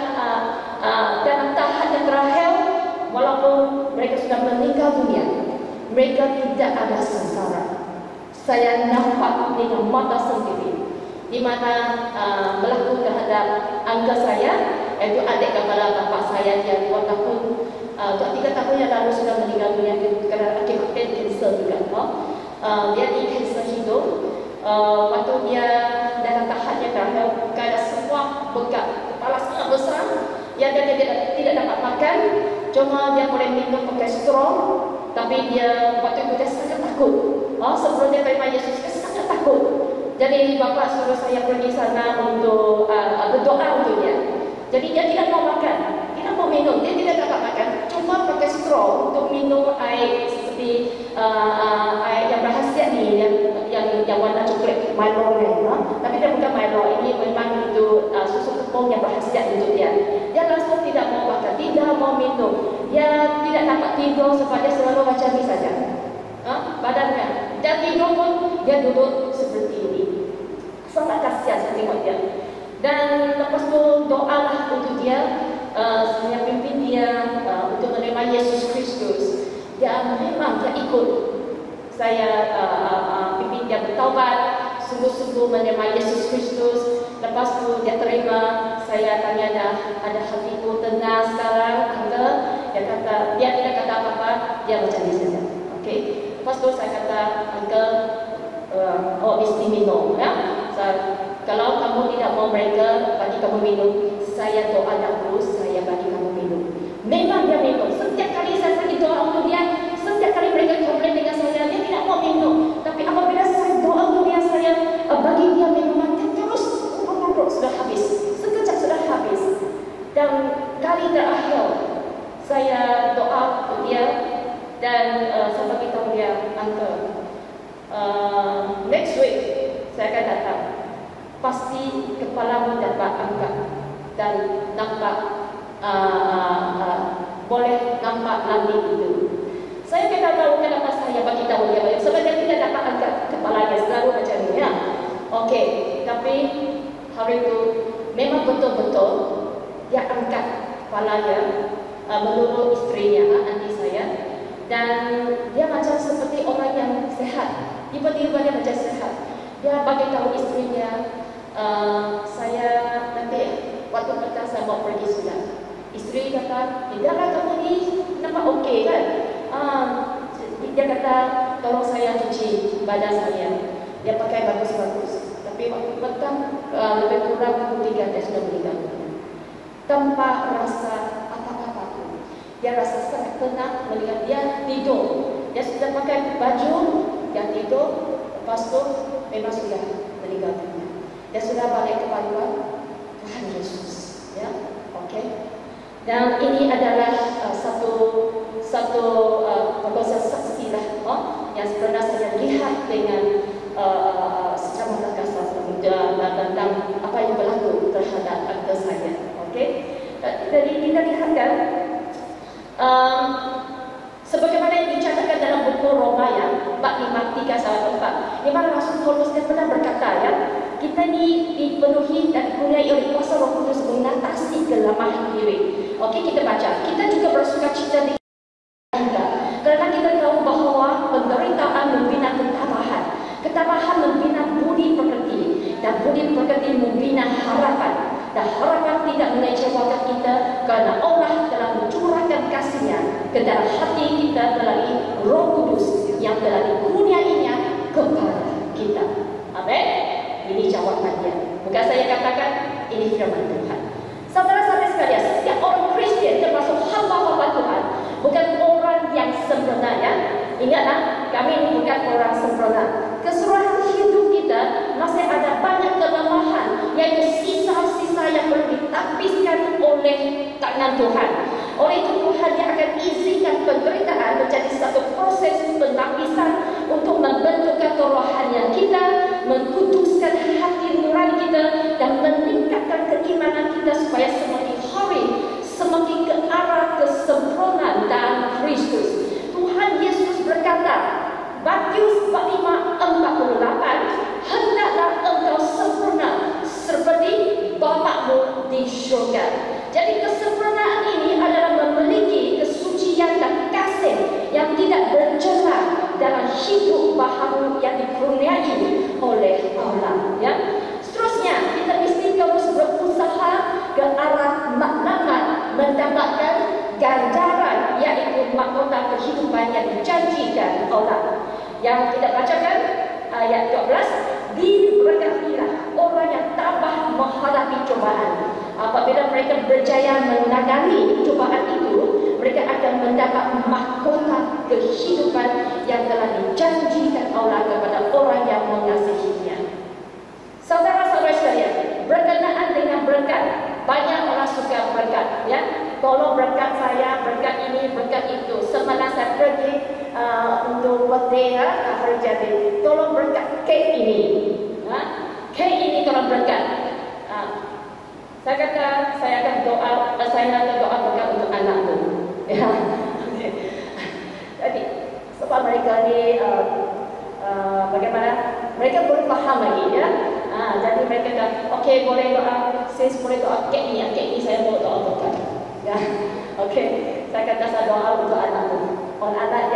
dalam tahap yang terakhir, walaupun mereka sudah meninggal dunia, mereka tidak ada sengsara. Saya nampak dengan mata sendiri di mana berlaku terhadap angka saya, iaitu adik kepala bapa saya yang 2 tahun, 3 tahun yang lalu sudah meninggal dunia kerana akibat kanser juga. Dia di kanser hidung. Waktu dia dalam tahap yang terakhir, ada semua bengkak, kepala sangat besar, yang dia tidak dapat makan. Cuma dia boleh minum pakai straw, tapi dia waktu itu dia sangat takut. Sebelum dia terima Yesus, dia sangat takut. Jadi bapa suruh saya pergi sana untuk berdoa untuk dia. Jadi dia tidak mau makan, tidak mau minum, dia tidak dapat makan. Cuma pakai straw untuk minum air seperti air yang rahasia ni, yang warna coklat, Milo ni. Tapi dia bukan Milo, ini memang itu susu kepong yang rahasia untuk dia. Dia langsung tidak mau makan, tidak mau minum. Dia tidak dapat tidur sebab dia selalu macam ni saja. Badannya. Dan tidur pun dia duduk seperti ini. Sangat kasihan saya tengok dia. Dan lepas tu doalah untuk dia, saya pimpin dia untuk menerima Yesus Kristus. Dia memang dia ikut saya pimpin dia bertaubat sungguh-sungguh menerima Yesus Kristus. Lepas tu dia terima, saya tanya dah, ada hatiku tenang sekarang, Uncle. Dia kata, dia tidak kata apa-apa, dia macam ni saja. Okey. Lepas tu saya kata, Uncle, mesti minum, ya. Kalau kamu tidak mau mereka bagi kamu minum, saya doa dahulu, saya bagi kamu minum. Memang dia minum. Setiap kali saya pergi doa untuk dia, setiap kali mereka komplain dengan saya, dia tidak mau minum. Tapi apabila saya doa untuk dia, saya bagi dia minuman, dia terus sudah habis. Sekejap sudah habis. Dan kali terakhir saya doa untuk dia dan saya bagi tahu dia, Uncle, next week saya akan datang. Pasti kepalamu dapat angkat dan nampak boleh nampak langit itu. Saya tidak tahu kenapa saya bagi tahu dia banyak. Sebab dia tidak dapat angkat kepalanya, selalu macam ni, ya. Okey, tapi hari itu memang betul-betul dia angkat kepalanya menurut istrinya, aunty saya, dan dia macam seperti orang yang sehat. Tiba-tiba dia macam sehat. Dia bagi tahu istrinya, saya nanti waktu petang saya mau pergi sudah. Isteri kata, tidaklah kamu ni nampak okey kan? Dia kata, tolong saya cuci badan saya. Dia pakai bagus-bagus. Tapi waktu petang lebih kurang 3 dia sudah meninggal. Tanpa rasa apa-apa pun. Dia rasa sangat tenang melihat dia tidur. Dia sudah pakai baju, dia tidur. Lepas tu memang sudah meninggal dunia. Dia sudah balik ke Tuhan Yesus, ya, okey. Dan ini adalah satu saksi lah, yang sebenarnya saya lihat dengan secara mata kasar tentang apa yang berlaku terhadap anak saya, okey. Jadi kita lihatkan sebagaimana yang dicatatkan dalam buku Roma ya, bab 5:3-4, di mana Rasul Paulus pernah berkata ya, kita ni dipenuhi dan dikurniai oleh kuasa Roh Kudus mengatasi kelemahan diri. Okey, kita baca. Kita juga bersukacita di kita, kerana kita tahu bahawa penderitaan membina ketabahan, ketabahan membina budi pekerti, dan budi pekerti membina harapan. Dan harapan tidak mengecewakan kita kerana Allah telah mencurahkan kasih-Nya ke dalam hati kita melalui Roh Kudus yang telah dikurniainya kepada kita. Amin. Ini jawabannya. Bukan saya katakan, ini firman Tuhan. Saudara-saudara sekalian, setiap orang Kristian termasuk hamba-hamba Tuhan bukan orang yang sempurna ya. Ingatlah, kami ini bukan orang sempurna. Keseluruhan hidup kita masih ada banyak kelemahan, yaitu sisa-sisa yang perlu ditapiskan oleh tangan Tuhan. Oleh itu Tuhan yang akan izinkan penderitaan menjadi satu proses penapisan untuk membentukkan kerohanian kita, mengkuduskan hati nurani kita, dan meningkatkan keimanan kita supaya semakin hari semakin ke arah kesempurnaan dalam Kristus. Tuhan Yesus berkata, Matius 5:48, hendaklah engkau sempurna seperti Bapakmu di syurga. Jadi kesempurnaan ini adalah memiliki kesucian dan kasih yang tidak bercelah dalam hidup baharu yang dikurniai oleh Allah. Ya. Seterusnya kita mesti terus berusaha ke arah maklumat mendapatkan ganjaran, yaitu mahkota kehidupan yang dijanjikan Allah. Yang kita bacakan ayat 12, diberkatilah orang yang tabah menghadapi cobaan. Apabila mereka berjaya menangani cobaan itu, mereka akan mendapat mahkota kehidupan yang telah dijanjikan Allah kepada orang yang mengasihinya. Saudara-saudara sekalian, berkenaan dengan berkat, banyak orang suka berkat, ya. Tolong berkat saya, berkat ini, berkat itu. Semalam saya pergi untuk birthday hari jadi, tolong berkat kek ini, kek ini tolong berkat. Saya kata saya akan doa, saya akan doa berkat untuk anakmu. Ya, jadi sebab mereka ni bagaimana? Mereka boleh faham lagi, ya. Jadi mereka kata, okey boleh doa, sis boleh doa kek ini saya mau doa berkat. Ya, okey. Saya kata saya doa untuk anakku, anak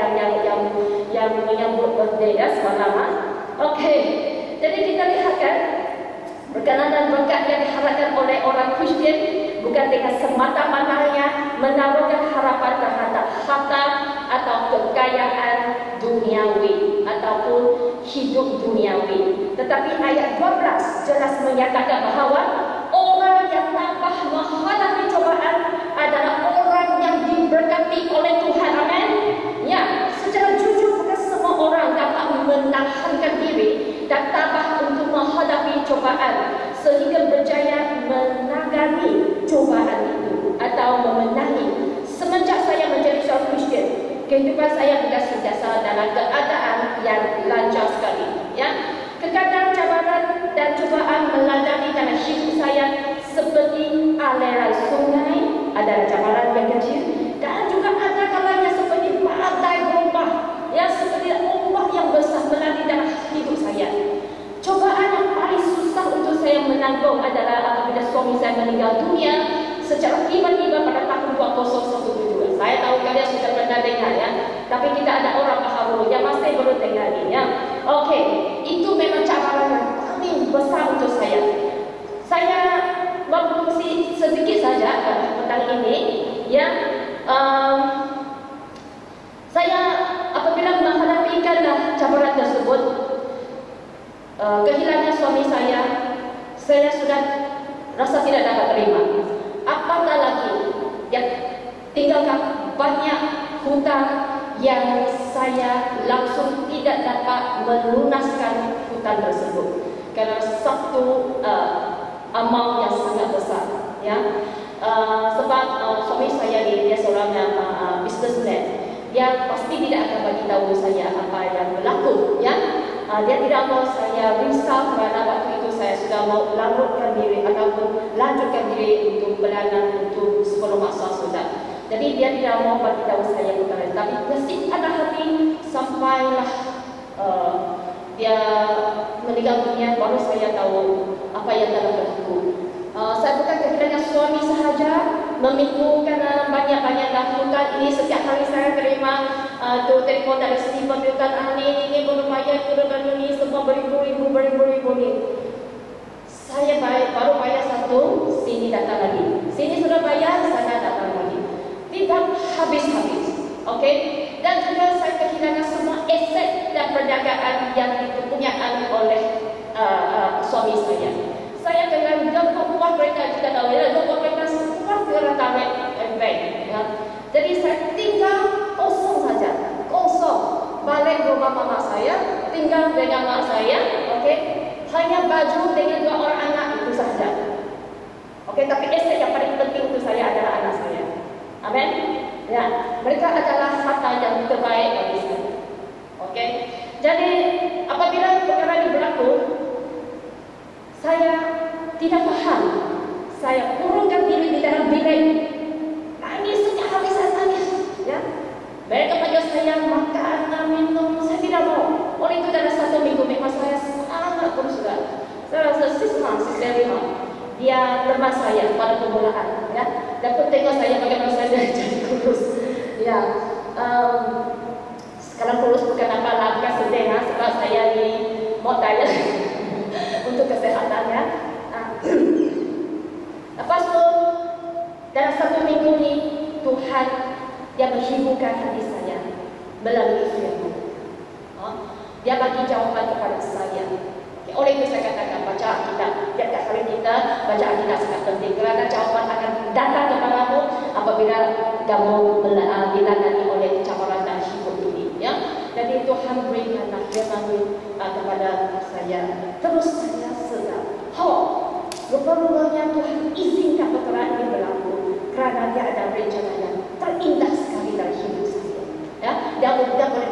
yang menyambut birthday ya semalam. Okey. Jadi kita lihat kan, berkenan dan berkat yang diharapkan oleh orang Kristian bukan dengan semata-matanya menaruhkan harapan terhadap harta atau kekayaan duniawi ataupun hidup duniawi. Tetapi ayat 12 jelas menyatakan bahawa orang yang tanpa menghadapi cobaan adalah orang yang diberkati oleh Tuhan. Amin. Ya, secara jujur bukan semua orang dapat menahankan diri dan tabah untuk menghadapi cobaan sehingga berjaya menangani cobaan itu atau memenangi. Semenjak saya menjadi seorang Kristian, kehidupan saya sudah sentiasa dalam keadaan yang lancar sekali. Ya, kadang cabaran dan cobaan melandai dalam hidup saya seperti aliran sungai, ada cabaran yang kecil, dan juga ada kalanya seperti badai gelombang, ya seperti ombak yang besar melandai dalam hidup saya. Cobaan yang paling susah untuk saya menanggung adalah apabila suami saya meninggal dunia secara tiba-tiba pada tahun 2017. Saya tahu kalian sudah pernah dengar ya, tapi kita ada orang baharu yang masih belum dengar ini ya. Okey, itu memang cabaran yang paling besar untuk saya. Saya berfungsi sedikit saja tentang ini ya. Saya apabila menghadapi cabaran tersebut, kehilangan suami saya sudah rasa tidak dapat terima. Apatah lagi yang tinggalkan banyak hutang yang saya langsung tidak dapat melunaskan hutang tersebut kerana satu amount yang sangat besar ya. Sebab suami saya ni dia seorang yang businessman, dia pasti tidak akan bagi tahu saya apa yang berlaku ya. Dia tidak mau saya risau kerana waktu itu saya sudah mau larutkan diri ataupun lanjutkan diri untuk belajar untuk 10 masa sudah. Jadi dia tidak mau bagi tahu saya perkara. Tapi nasib ada hati sampailah dia meninggal dunia, baru saya tahu apa yang telah berlaku. Saya bukan kehilangan suami sahaja, memikirkan banyak-banyak dahulukan ini. Setiap hari saya terima telefon dari sini pemberitahuan ini belum bayar, ini semua beribu-ribu ni. Saya baru bayar satu, sini datang lagi. Sini sudah bayar, sana datang lagi. Tidak habis-habis. Okey. Dan juga saya kehilangan semua aset dan perdagangan yang dipunyai oleh suami saya. Saya dengan jemput uang mereka, kita tahu ya, jemput mereka semua tarik bank. Ya. Jadi saya tinggal kosong saja, kosong. Balik rumah mama saya, tinggal dengan mak saya, okey. Hanya baju dengan 2 orang anak itu saja. Okey, tapi aset yang paling penting untuk saya adalah anak saya. Amin. Ya, mereka adalah harta yang terbaik bagi saya. Okey. Jadi apabila perkara ini berlaku, saya tidak faham. Saya kurungkan diri di dalam bilik. Nangis setiap hari saya nangis. Ya. Mereka panggil saya makan, minum, saya tidak mau. Oleh itu dalam 1 minggu memang saya sangat bersurat. Saya rasa sisma. Dia lemah saya pada permulaan. Ya. Dapat tengok saya bagaimana saya jadi kurus. Ya. Sekarang kurus bukan apa-apa, bukan sedih ya, sebab saya ni mau diet untuk kesehatan ya. Lepas tu dalam 1 minggu ni Tuhan dia menghiburkan hati saya melalui firman. Dia bagi jawapan kepada saya. Oleh itu saya katakan baca Alkitab. Tiap-tiap hari kita baca Alkitab sangat penting kerana jawapan akan datang kepadamu apabila kamu dilanda oleh cabaran dan hidup ini. Ya. Jadi Tuhan berikanlah firman kepada saya. Terus saya sedar, rupa-rupanya Tuhan izinkan perkara ini berlaku kerana dia ada rencana yang terindah sekali dalam hidup saya. Ya,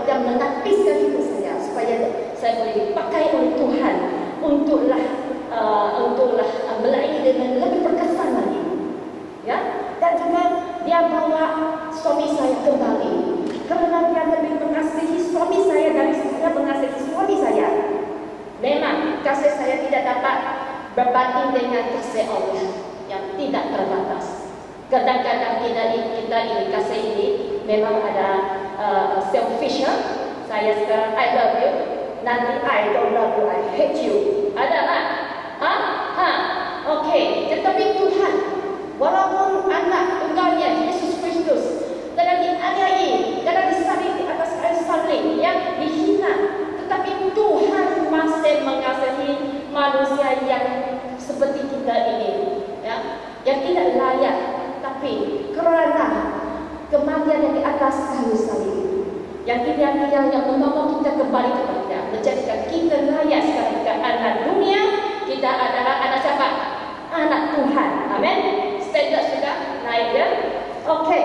dia menapiskan hidup saya supaya saya boleh dipakai oleh Tuhan untuklah melayani dengan lebih berkesan lagi. Ya, dan juga dia bawa suami saya kembali kerana dia lebih mengasihi suami saya dari saya mengasihi suami saya. Memang kasih saya tidak dapat berbanding dengan kasih Allah yang tidak terbatas. Kadang-kadang kita ini kasih ini memang ada selfish. Saya sekarang I love you, nanti I don't love you, I hate you. Ada tak? Okey. Tetapi Tuhan, walaupun anak tunggalnya Yesus Kristus telah dianiaya, telah disalib di atas kayu salib, yang dihina, tetapi Tuhan masih mengasihi manusia yang seperti kita ini, ya, yang tidak layak, tapi kerana kematian yang di atas kayu salib, yang ideal yang menolong kita kembali kepada, menjadikan kita layak sekarang ke anak dunia. Kita adalah anak siapa? Anak Tuhan. Amin. Standard sudah naik, ya. Okey.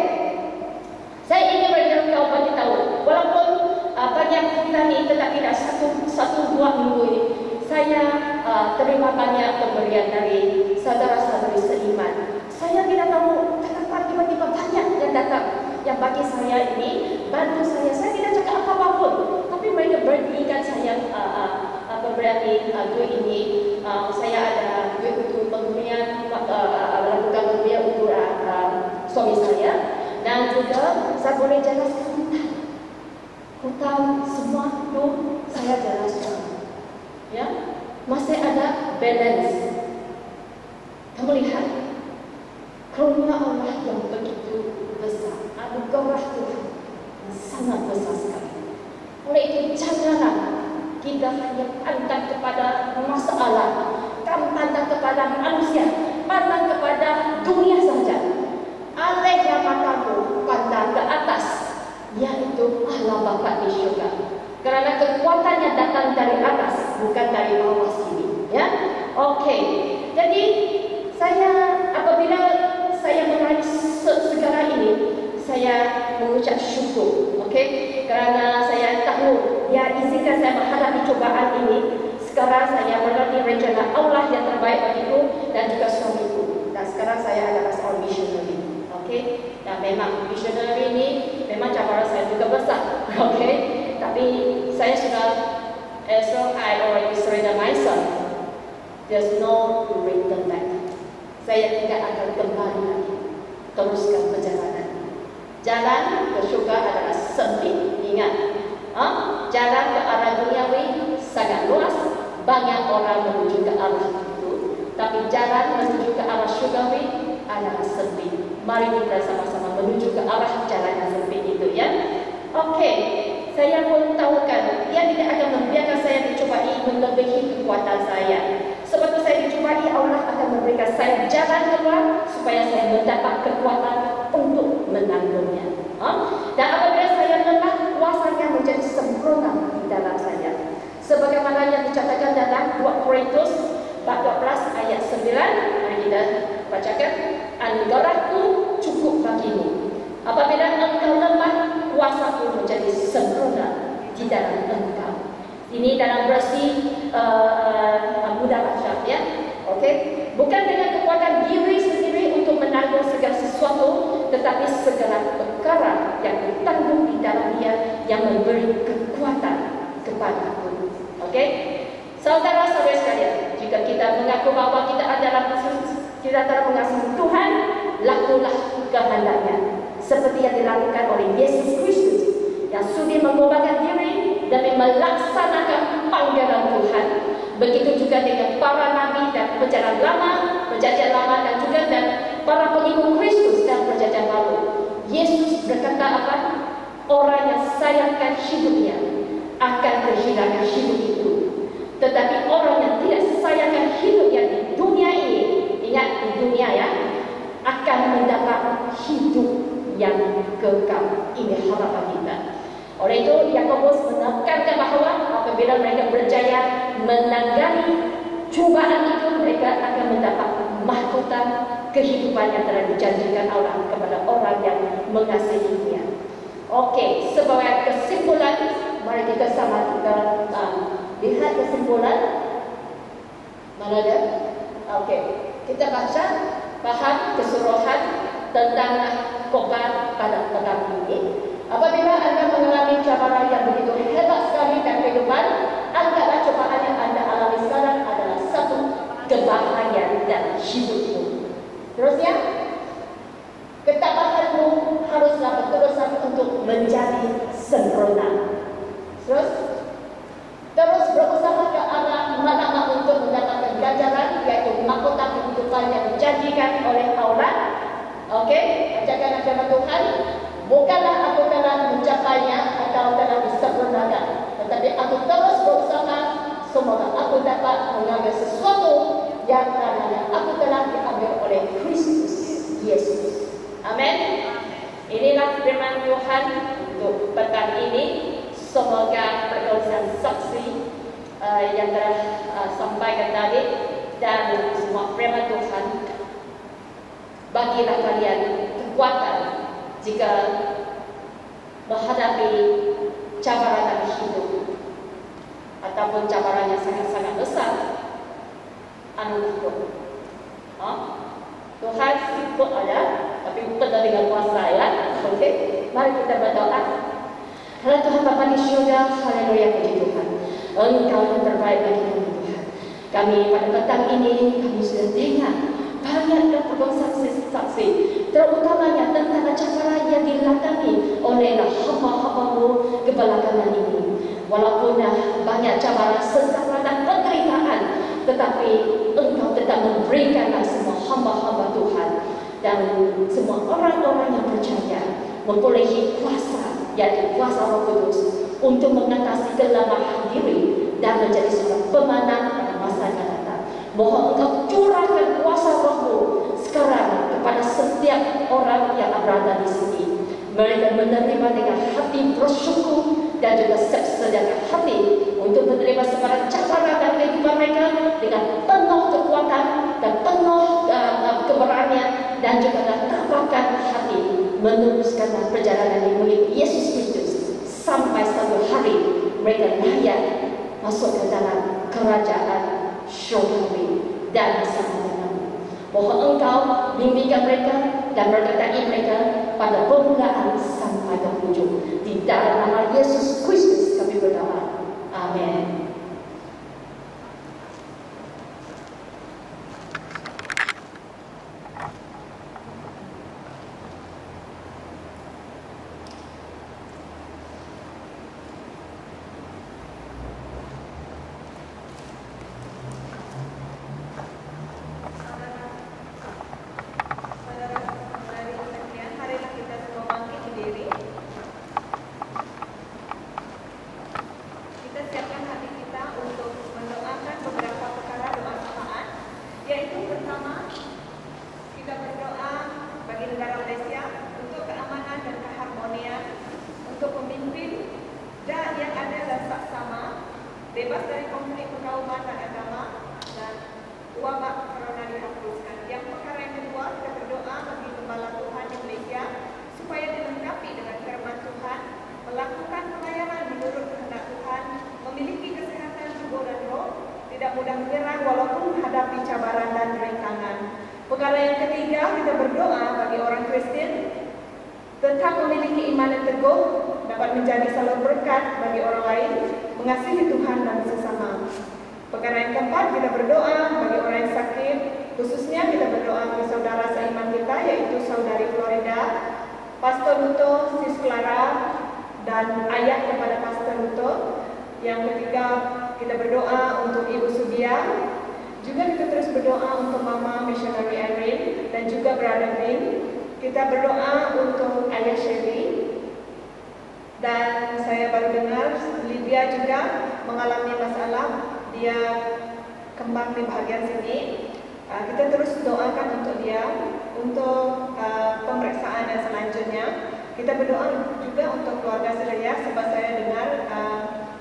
Saya ingin beritahu, walaupun bagian kita ni tetapi dah satu dua minggu ini, saya terima banyak pemberian dari saudara-saudari seiman. Saya tidak tahu kenapa tiba-tiba banyak yang datang, yang bagi saya ini bantu saya. Saya tidak cakap apa-apa pun, tapi mereka berikan saya pemberian duit ini. Saya ada duit untuk pemberian, lakukan pemberian untuk suami saya, dan juga saya boleh jelaskan hutang semua itu saya jelaskan, ya. Masih ada balance. Kamu lihat karunia Allah yang begitu besar, anugerah Tuhan yang sangat besar sekali. Oleh itu janganlah kita hanya pandang kepada masalah, pandang kepada manusia, pandang kepada dunia saja. Alihkan matamu, pandang ke atas, yaitu Allah Bapa di syurga. Kerana kekuatannya datang dari atas, bukan dari bawah sini, ya. Okey. Jadi saya apabila saya meraih segala ini, saya mengucap syukur, okey, kerana saya tahu Dia izinkan saya menghadapi cubaan ini. Sekarang saya mengerti rencana Allah yang terbaik bagiku dan juga suamiku. Dan sekarang saya adalah seorang missionary, okey. Dan memang missionary ini memang cabaran saya juga besar, okey. Tapi saya sudah, as long I already surrender myself, there's no return back. Saya tidak akan kembali lagi. Teruskan perjalanan. Jalan ke syurga adalah sempit. Ingat, jalan ke arah duniawi sangat luas. Banyak orang menuju ke arah itu, tapi jalan menuju ke arah syurgawi adalah sempit. Mari kita sama-sama menuju ke arah jalan yang sempit itu, ya. Okey, saya pun tahukan Dia tidak akan membiarkan saya dicubai melebihi kekuatan saya. Sebab itu saya dicubai, Allah akan memberikan saya jalan keluar supaya saya mendapat kekuatan untuk menanggungnya. Dan apabila saya lelah, kuasanya menjadi sempurna di dalam saya. Sebagaimana yang dicatatkan dalam 2 Korintus 14 ayat 9. Mari kita bacakan. Anugerahku cukup bagimu. Apabila engkau lemah, kuasaku menjadi sempurna di dalam engkau. Ini dalam versi mudah baca, ya. Okey. Bukan dengan kekuatan diri sendiri untuk menanggung segala sesuatu, tetapi segala perkara yang ditanggung di dalam Dia yang memberi kekuatan kepadaku. Okey. Saudara-saudara sekalian, jika kita mengaku bahawa kita telah mengasihi Tuhan, lakulah kehendaknya. Seperti yang dilakukan oleh Yesus Kristus yang sudi mengorbankan diri demi melaksanakan panggilan Tuhan. Begitu juga dengan para nabi dan perjanjian lama dan juga dan para pengikut Kristus dan perjanjian baru. Yesus berkata apa? Orang yang sayangkan hidupnya akan kehilangan hidup itu. Tetapi orang yang tidak sayangkan hidupnya di dunia ini, ingat di dunia, ya, akan mendapat hidup yang kekal. Ini harapan kita. Oleh itu, Yakobus menekankan bahawa apabila mereka berjaya menangani cubaan itu, mereka akan mendapat mahkota kehidupan yang telah dijanjikan Allah kepada orang yang mengasihinya. Okey, sebagai kesimpulan, mari kita sama lihat kesimpulan. Mana dia? Okey, kita baca faham keseluruhan tentang khotbah pada petang ini. Apabila anda mengalami cabaran yang begitu hebat sekali dalam kehidupan, anggaplah cobaan yang anda alami sekarang adalah satu kebahagiaan dalam hidupmu. Terusnya, ketabahanmu haruslah berterusan untuk menjadi sempurna. Terus Tuhan yang dijanjikan oleh Allah. Okey, ajakan agama Tuhan bukanlah aku telah mencapainya atau telah disempurnakan, tetapi aku terus berusaha semoga aku dapat mengambil sesuatu yang karenanya aku telah diambil oleh Kristus Yesus. Amin. Inilah firman Tuhan untuk petang ini. Semoga perkongsian saksi yang telah sampaikan tadi dan semua firman Tuhan bagilah kalian kekuatan jika menghadapi cabaran dalam hidup ataupun cabaran yang sangat-sangat besar. Anugerah. Tuhan sibuk ada, tapi bukan dengan kuasa ya. Okey, mari kita berdoa. Halo Tuhan Bapa di syurga, haleluya puji Tuhan. Engkau yang terbaik bagi kami Tuhan. Kami pada petang ini kami sudah dengar banyak perkongsian saksi, terutamanya tentang cabaran yang dilalui oleh hamba-hamba-Mu kebelakangan ini. Walaupun banyak cabaran, sengsara dan penderitaan, tetapi Engkau tetap memberikan semua hamba-hamba Tuhan dan semua orang-orang yang percaya mempunyai kuasa, yaitu kuasa Roh Kudus untuk mengatasi kelemahan diri dan menjadi seorang pemenang pada masa yang datang. Mohon Engkau curahkan kuasa Roh-Mu sekarang kepada setiap orang yang berada di sini. Mereka menerima dengan hati bersyukur dan juga sediakan hati untuk menerima sebarang cabaran dalam kehidupan mereka dengan penuh kekuatan dan penuh keberanian dan juga tapakan hati meneruskan perjalanan yang mengikuti Yesus Kristus sampai satu hari mereka layak masuk ke dalam kerajaan syurgawi dan bersama denganmu. Mohon Engkau bimbingkan mereka dan berkati mereka pada permulaan sampai ke ujung. Di dalam nama Yesus Kristus kami berdoa. Amin. bebas dari konflik perkauman dan agama dan wabak corona dihapuskan. Yang perkara yang kedua, kita berdoa bagi Gembala Tuhan di Malaysia supaya dilengkapi dengan firman Tuhan, melakukan pelayanan menurut kehendak Tuhan, memiliki kesehatan tubuh dan roh, tidak mudah menyerah walaupun menghadapi cabaran dan rintangan. Perkara yang ketiga, kita berdoa bagi orang Kristen tetap memiliki iman yang teguh, dapat menjadi salur berkat bagi orang lain, mengasihi Tuhan dan sesama. Perkara yang keempat, kita berdoa bagi orang yang sakit, khususnya kita berdoa bagi saudara seiman kita, yaitu saudari Florida, Pastor Luto, Sis Clara, dan ayah kepada Pastor Luto. Yang ketiga, kita berdoa untuk Ibu Subia. Juga kita terus berdoa untuk Mama Missionary Irene dan juga Brother Vin. Kita berdoa untuk Ayah Shelly. Dan saya baru dengar Lydia juga mengalami masalah. Dia kembang di bahagian sini. Kita terus doakan untuk dia, untuk pemeriksaan yang selanjutnya. Kita berdoa juga untuk keluarga saya, sebab saya dengar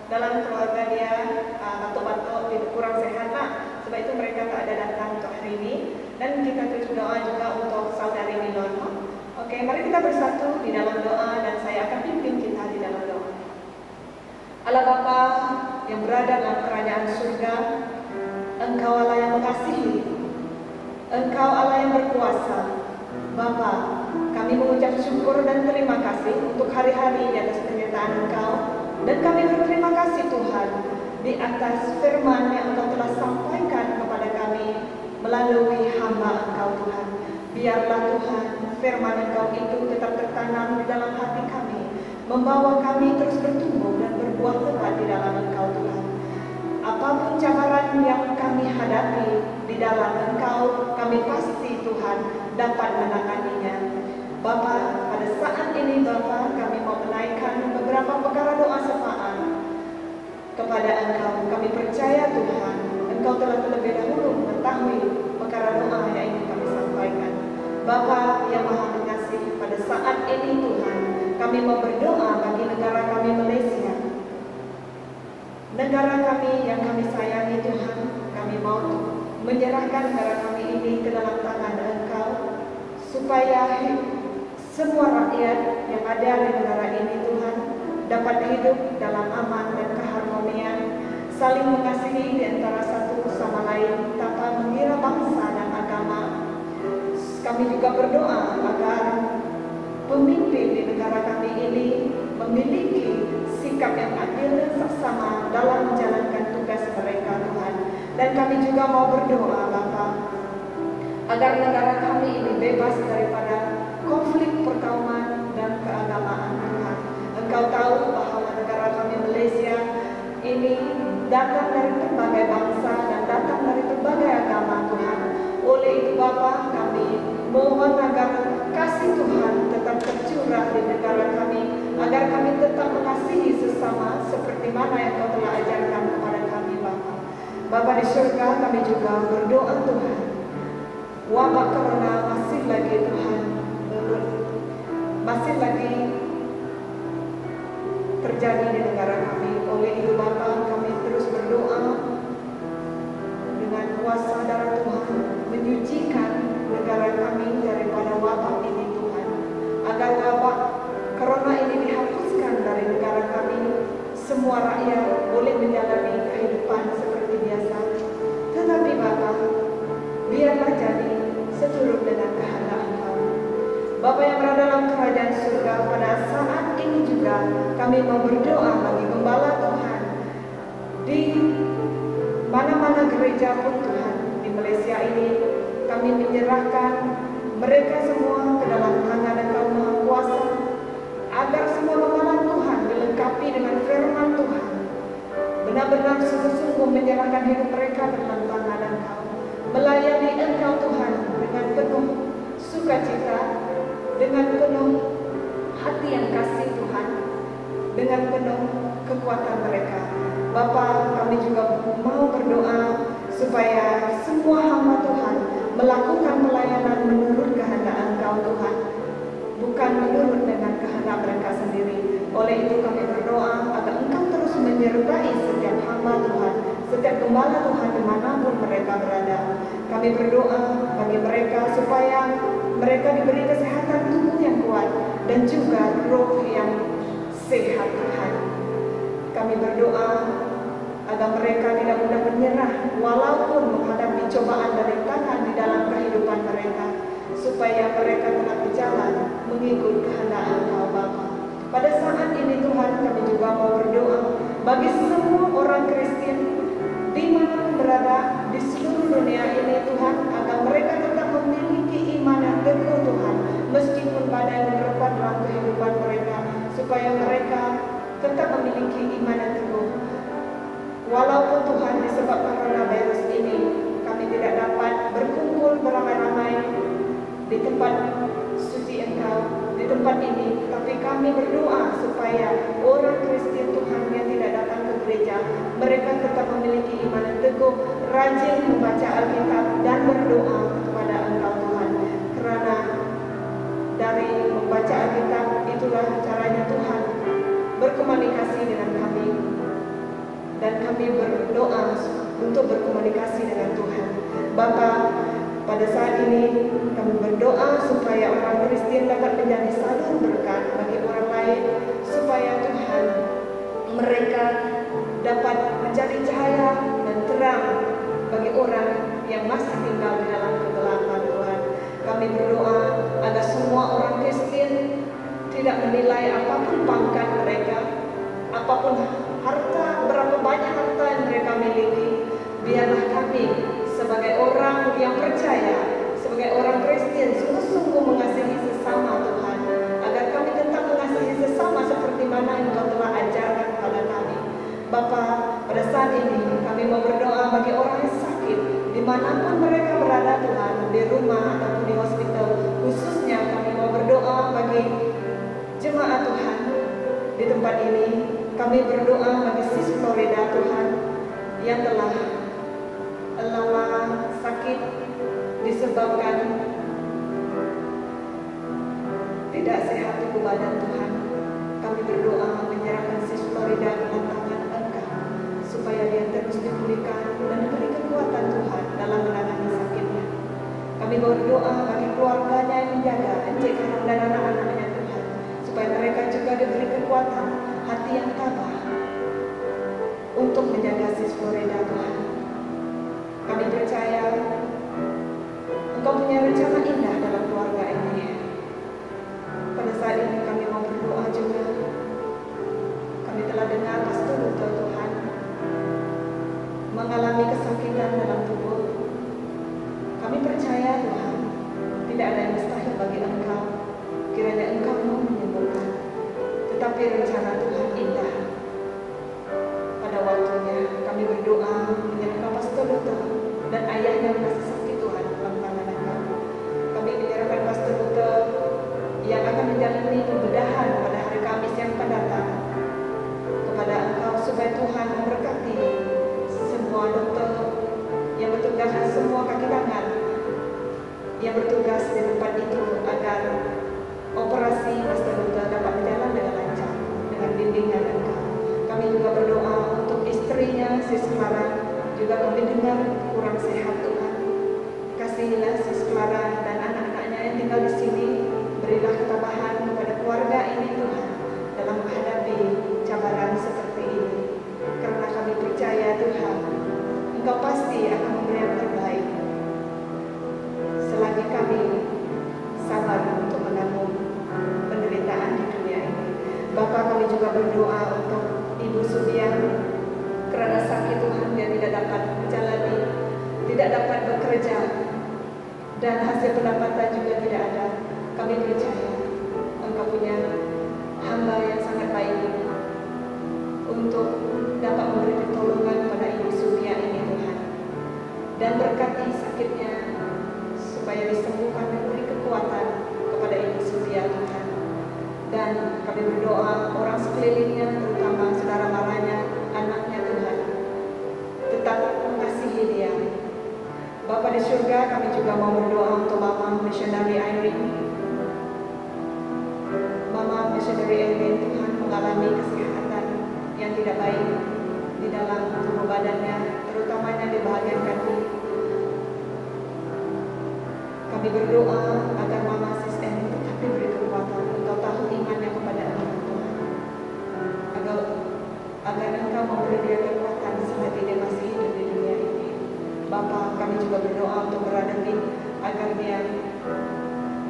dalam keluarga dia batuk-batuk, kurang sehat lah. Sebab itu mereka tak ada datang untuk hari ini. Dan kita terus berdoa juga untuk saudari Milon. Oke, mari kita bersatu di dalam doa dan saya akan pimpin kita di dalam doa. Allah Bapa yang berada dalam kerajaan surga, Engkau Allah yang mengasihi, Engkau Allah yang berkuasa. Bapa, kami mengucap syukur dan terima kasih untuk hari-hari di atas penyertaan Engkau. Dan kami berterima kasih Tuhan di atas firman yang Engkau telah sampaikan kepada kami melalui hamba Engkau Tuhan. Biarlah Tuhan firman Engkau itu tetap tertanam di dalam hati kami, membawa kami terus bertumbuh dan berbuah lebat di dalam Engkau Tuhan. Apapun cabaran yang kami hadapi di dalam Engkau, kami dapat menanganinya. Bapa, pada saat ini Bapa, kami mau menaikkan beberapa perkara doa syafaat kepada Engkau. Kami percaya Tuhan, Engkau telah terlebih dahulu mengetahui perkara doa yang ingin kami sampaikan. Bapa yang Maha Mengasihi, pada saat ini Tuhan, kami mau berdoa bagi negara kami Malaysia. Negara kami yang kami sayangi Tuhan, kami mau menyerahkan negara kami ini ke dalam tangan Engkau, supaya semua rakyat yang ada di negara ini Tuhan dapat hidup dalam aman dan keharmonian, saling mengasihi di antara satu sama lain tanpa mengira bangsa dan agama. Kami juga berdoa agar pemimpin di negara kami ini memiliki sikap yang adil dan seksama dalam menjalankan tugas mereka Tuhan. Dan kami juga mau berdoa Bapa, agar negara kami ini bebas daripada konflik perkauman dan keagamaan Tuhan. Engkau tahu bahwa negara kami Malaysia ini datang dari berbagai bangsa dan datang dari berbagai agama Tuhan. Oleh itu Bapa, kami mohon agar kasih Tuhan tetap tercurah di negara kami, agar kami tetap mengasihi sesama seperti mana yang Kau telah ajarkan kepada kami Bapa. Bapa di surga, kami juga berdoa Tuhan, wabak corona masih lagi Tuhan, masih lagi terjadi di negara kami. Oleh itu Bapa, kami terus berdoa dengan kuasa darah Tuhan, menyucikan negara kami daripada wabak ini Tuhan, agar wabak corona ini dihapuskan dari negara kami. Semua rakyat boleh menjalani kehidupan seperti biasa. Tetapi Bapa, biarlah jadi seturut dengan kehendak Engkau. Bapa yang berada dalam kerajaan surga, pada saat ini juga kami mau berdoa bagi gembala Tuhan di mana-mana gereja pun Tuhan di Malaysia ini. Kami menyerahkan mereka semua ke dalam tangan Engkau Maha Kuasa, agar semua gembala Tuhan dilengkapi dengan firman Tuhan, benar-benar sungguh-sungguh menyerahkan hidup mereka ke dalam tangan Engkau, melayani Engkau Tuhan dengan penuh sukacita, dengan penuh hati yang kasih Tuhan, dengan penuh kekuatan mereka. Bapa, kami juga mau berdoa supaya semua hamba Tuhan melakukan pelayanan menurut kehendak Engkau Tuhan, bukan menurut dengan kehendak mereka sendiri. Oleh itu kami berdoa agar Engkau terus menyertai setiap hamba Tuhan, setiap gembala Tuhan dimanapun mereka berada. Kami berdoa bagi mereka supaya mereka diberi kesehatan tubuh yang kuat dan juga roh yang sehat Tuhan. Kami berdoa agar mereka tidak mudah menyerah walaupun menghadapi cobaan dan rintangan di dalam kehidupan mereka, supaya mereka tetap berjalan mengikut kehendak Engkau Bapa. Pada saat ini Tuhan, kami juga mau berdoa bagi semua orang Kristen di mana berada di seluruh dunia ini Tuhan, agar mereka tetap memiliki iman yang teguh Tuhan, meskipun badai menerpa dalam kehidupan mereka, supaya mereka tetap memiliki iman yang teguh. Walaupun Tuhan disebabkan coronavirus ini kami tidak dapat berkumpul beramai-ramai di tempat suci Engkau, di tempat ini, tapi kami berdoa supaya orang Kristen Tuhan yang tidak datang ke gereja, mereka tetap memiliki iman yang teguh, rajin membaca Alkitab dan berdoa kepada Engkau Tuhan. Kerana dari membaca Alkitab itulah caranya Tuhan berkomunikasi dengan kami, dan kami berdoa untuk berkomunikasi dengan Tuhan. Bapa, pada saat ini kami berdoa supaya orang Kristen dapat menjadi salur berkat bagi orang lain, supaya Tuhan mereka dapat menjadi cahaya dan terang bagi orang yang masih tinggal di dalam kegelapan Tuhan. Kami berdoa agar semua orang Kristen tidak menilai apapun pangkat mereka, apapun harta, berapa banyak harta yang mereka miliki. Biarlah kami sebagai orang yang percaya, sebagai orang Kristen, sungguh-sungguh mengasihi sesama Tuhan, agar kami tetap mengasihi sesama seperti mana Engkau telah ajarkan kepada kami. Bapa, pada saat ini kami mau berdoa bagi orang yang sakit, dimanapun mereka berada Tuhan, di rumah ataupun di hospital Khususnya kami mau berdoa bagi jemaat Tuhan di tempat ini. Kami berdoa bagi Sis Florida Tuhan yang telah lama sakit disebabkan tidak sehat tubuh badan Tuhan. Kami berdoa menyerahkan Sis Florida ke tangan Engkau supaya dia terus dipulihkan dan diberi kekuatan Tuhan dalam menangani sakitnya. Kami berdoa bagi keluarganya yang menjaga Encik Karang dan anak-anaknya Tuhan, supaya mereka juga diberi kekuatan hati yang tabah untuk menjaga Sis Florida Tuhan. Kami percaya Engkau punya rencana indah dalam keluarga ini. Pada saat ini kami mau berdoa juga. Kami telah dengar Pastor Luther Tuhan mengalami kesakitan dalam tubuh. Kami percaya Tuhan, tidak ada yang mustahil bagi Engkau. Kiranya Engkau mau menyembuhkan. Tetapi rencana Tuhan indah. Pada waktunya kami berdoa menyerahkan Pastor Luther dan ayahnya masih sakit Tuhan dalam tangan Engkau. Kami menyerahkan Pastor Luther yang akan menjalani pembedahan pada hari Kamis yang akan datang kepada Engkau, supaya Tuhan memberkati semua dokter yang bertugas dan semua kaki tangan yang bertugas di tempat itu, agar operasi Pastor Luther dapat berjalan dengan lancar dengan bimbingan Engkau. Kami juga berdoa untuk istrinya Sis Clara, juga kami dengar kurang sehat Tuhan. Kasihilah Sis Clara dan anak-anaknya yang tinggal di sini. Berilah ketabahan kepada keluarga ini Tuhan dalam menghadapi cabaran seperti ini. Karena kami percaya Tuhan, Engkau pasti akan memberi yang terbaik selagi kami sabar untuk menanggung penderitaan di dunia ini. Bapa, kami juga berdoa untuk Ibu Subiang karena sakit Tuhan, dia tidak dapat menjalani, tidak dapat bekerja, dan hasil pendapatan juga tidak ada. Kami percaya Engkau punya hamba yang sangat baik untuk dapat memberi pertolongan pada Ibu Subia ini Tuhan, dan berkati sakitnya supaya disembuhkan dan beri kekuatan kepada Ibu Subia Tuhan. Dan kami berdoa orang sekelilingnya, terutama saudara maranya, anaknya Tuhan, tetap mengasihi dia. Bapa di surga, kami juga mau berdoa untuk Mama Missionary Irene. Mama Missionary Irene Tuhan mengalami kesehatan yang tidak baik di dalam tubuh badannya, terutamanya di bagian kaki. Kami berdoa agar Mama Sis Eni tetap diberi kekuatan. Engkau tahu imannya kepada Engkau Tuhan, agar Engkau memberi dia kekuatan selagi dia masih hidup di dunia ini. Bapa, kami juga berdoa untuk Berademi agar dia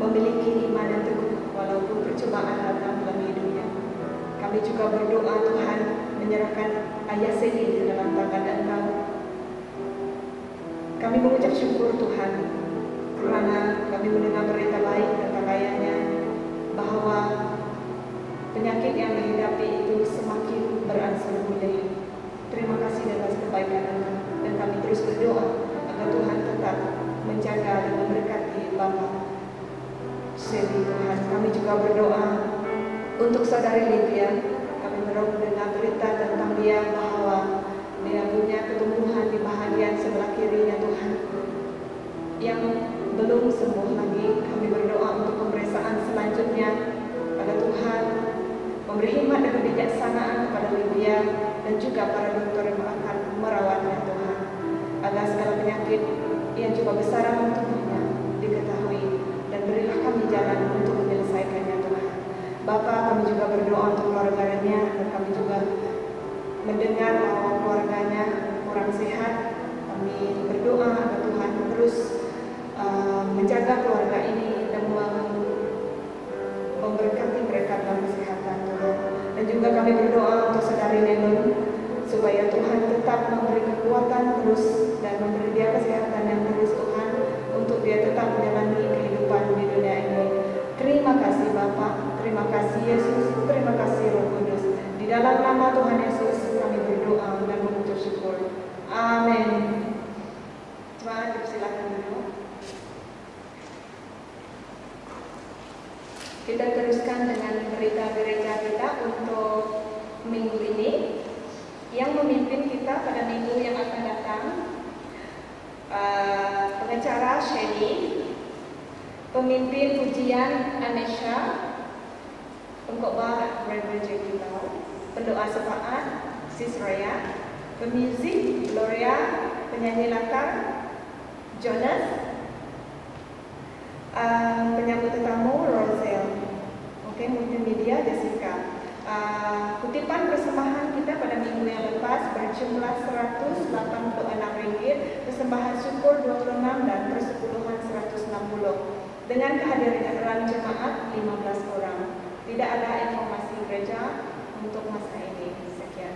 memiliki iman yang teguh walaupun percobaan datang dalam hidupnya. Kami juga berdoa Tuhan menyerahkan ayah Sedi ke dalam tangan Engkau. Kami mengucap syukur Tuhan karena kami mendengar berita baik tentang ayahnya, bahwa penyakit yang dihidapi itu semakin berangsur pulih. Terima kasih atas kebaikan Engkau, dan kami terus berdoa agar Tuhan tetap menjaga dan memberkati Bapak Sedi Tuhan. Kami juga berdoa untuk saudari Lydia. Kami mendengar berita tentang dia, bahwa dia punya ketumbuhan di bahagian sebelah kirinya Tuhan yang belum sembuh lagi. Kami berdoa untuk pemeriksaan selanjutnya agar Tuhan memberi hikmat dan kebijaksanaan kepada Lydia dan juga para dokter yang akan merawatnya Tuhan, agar segala penyakit yang cuba besaran tubuhnya diketahui, dan berilah kami jalan untuk menyelesaikannya Tuhan. Bapa, kami juga berdoa untuk keluarganya, dan kami juga mendengar bahwa keluarganya kurang sehat. Kami berdoa agar Tuhan terus menjaga keluarga ini dan memberkati mereka dalam kesehatan Tuhan. Dan juga kami berdoa untuk saudari Nenun, supaya Tuhan tetap memberi kekuatan terus dan memberi dia kesehatan yang terus Tuhan, untuk dia tetap menjalani kehidupan di dunia ini. Terima kasih Bapa, terima kasih Yesus, terima kasih Roh Kudus. Di dalam nama Tuhan Yesus kami berdoa dan mengucap syukur. Amin. Jemaat, silakan duduk. Kita teruskan dengan berita gereja kita untuk minggu ini. Yang memimpin kita pada minggu yang akan datang, pengacara Shady, pemimpin pujian Anesha, pengkhotbah Reverend J.P. Lau, pendoa syafaat Sis Raya, pemuzik Gloria, penyanyi latar Jonas, penyambut tetamu Rosel, multimedia Jessica. Kutipan persembahan kita pada minggu yang lepas berjumlah RM186, persembahan syukur 26 dan persepuluhan 160. Dengan kehadiran jemaat 15 orang. Tidak ada informasi gereja untuk masa ini. Sekian.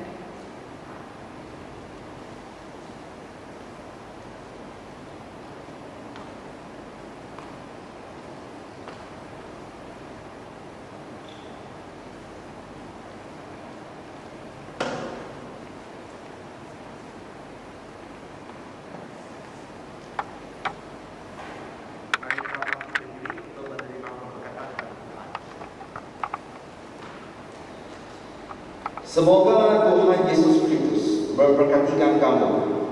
Semoga Tuhan Yesus Kristus memberkati kamu,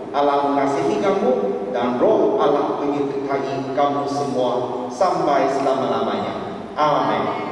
Allah mengasihi kamu, dan roh Allah menyertai kamu semua sampai selama-lamanya. Amin.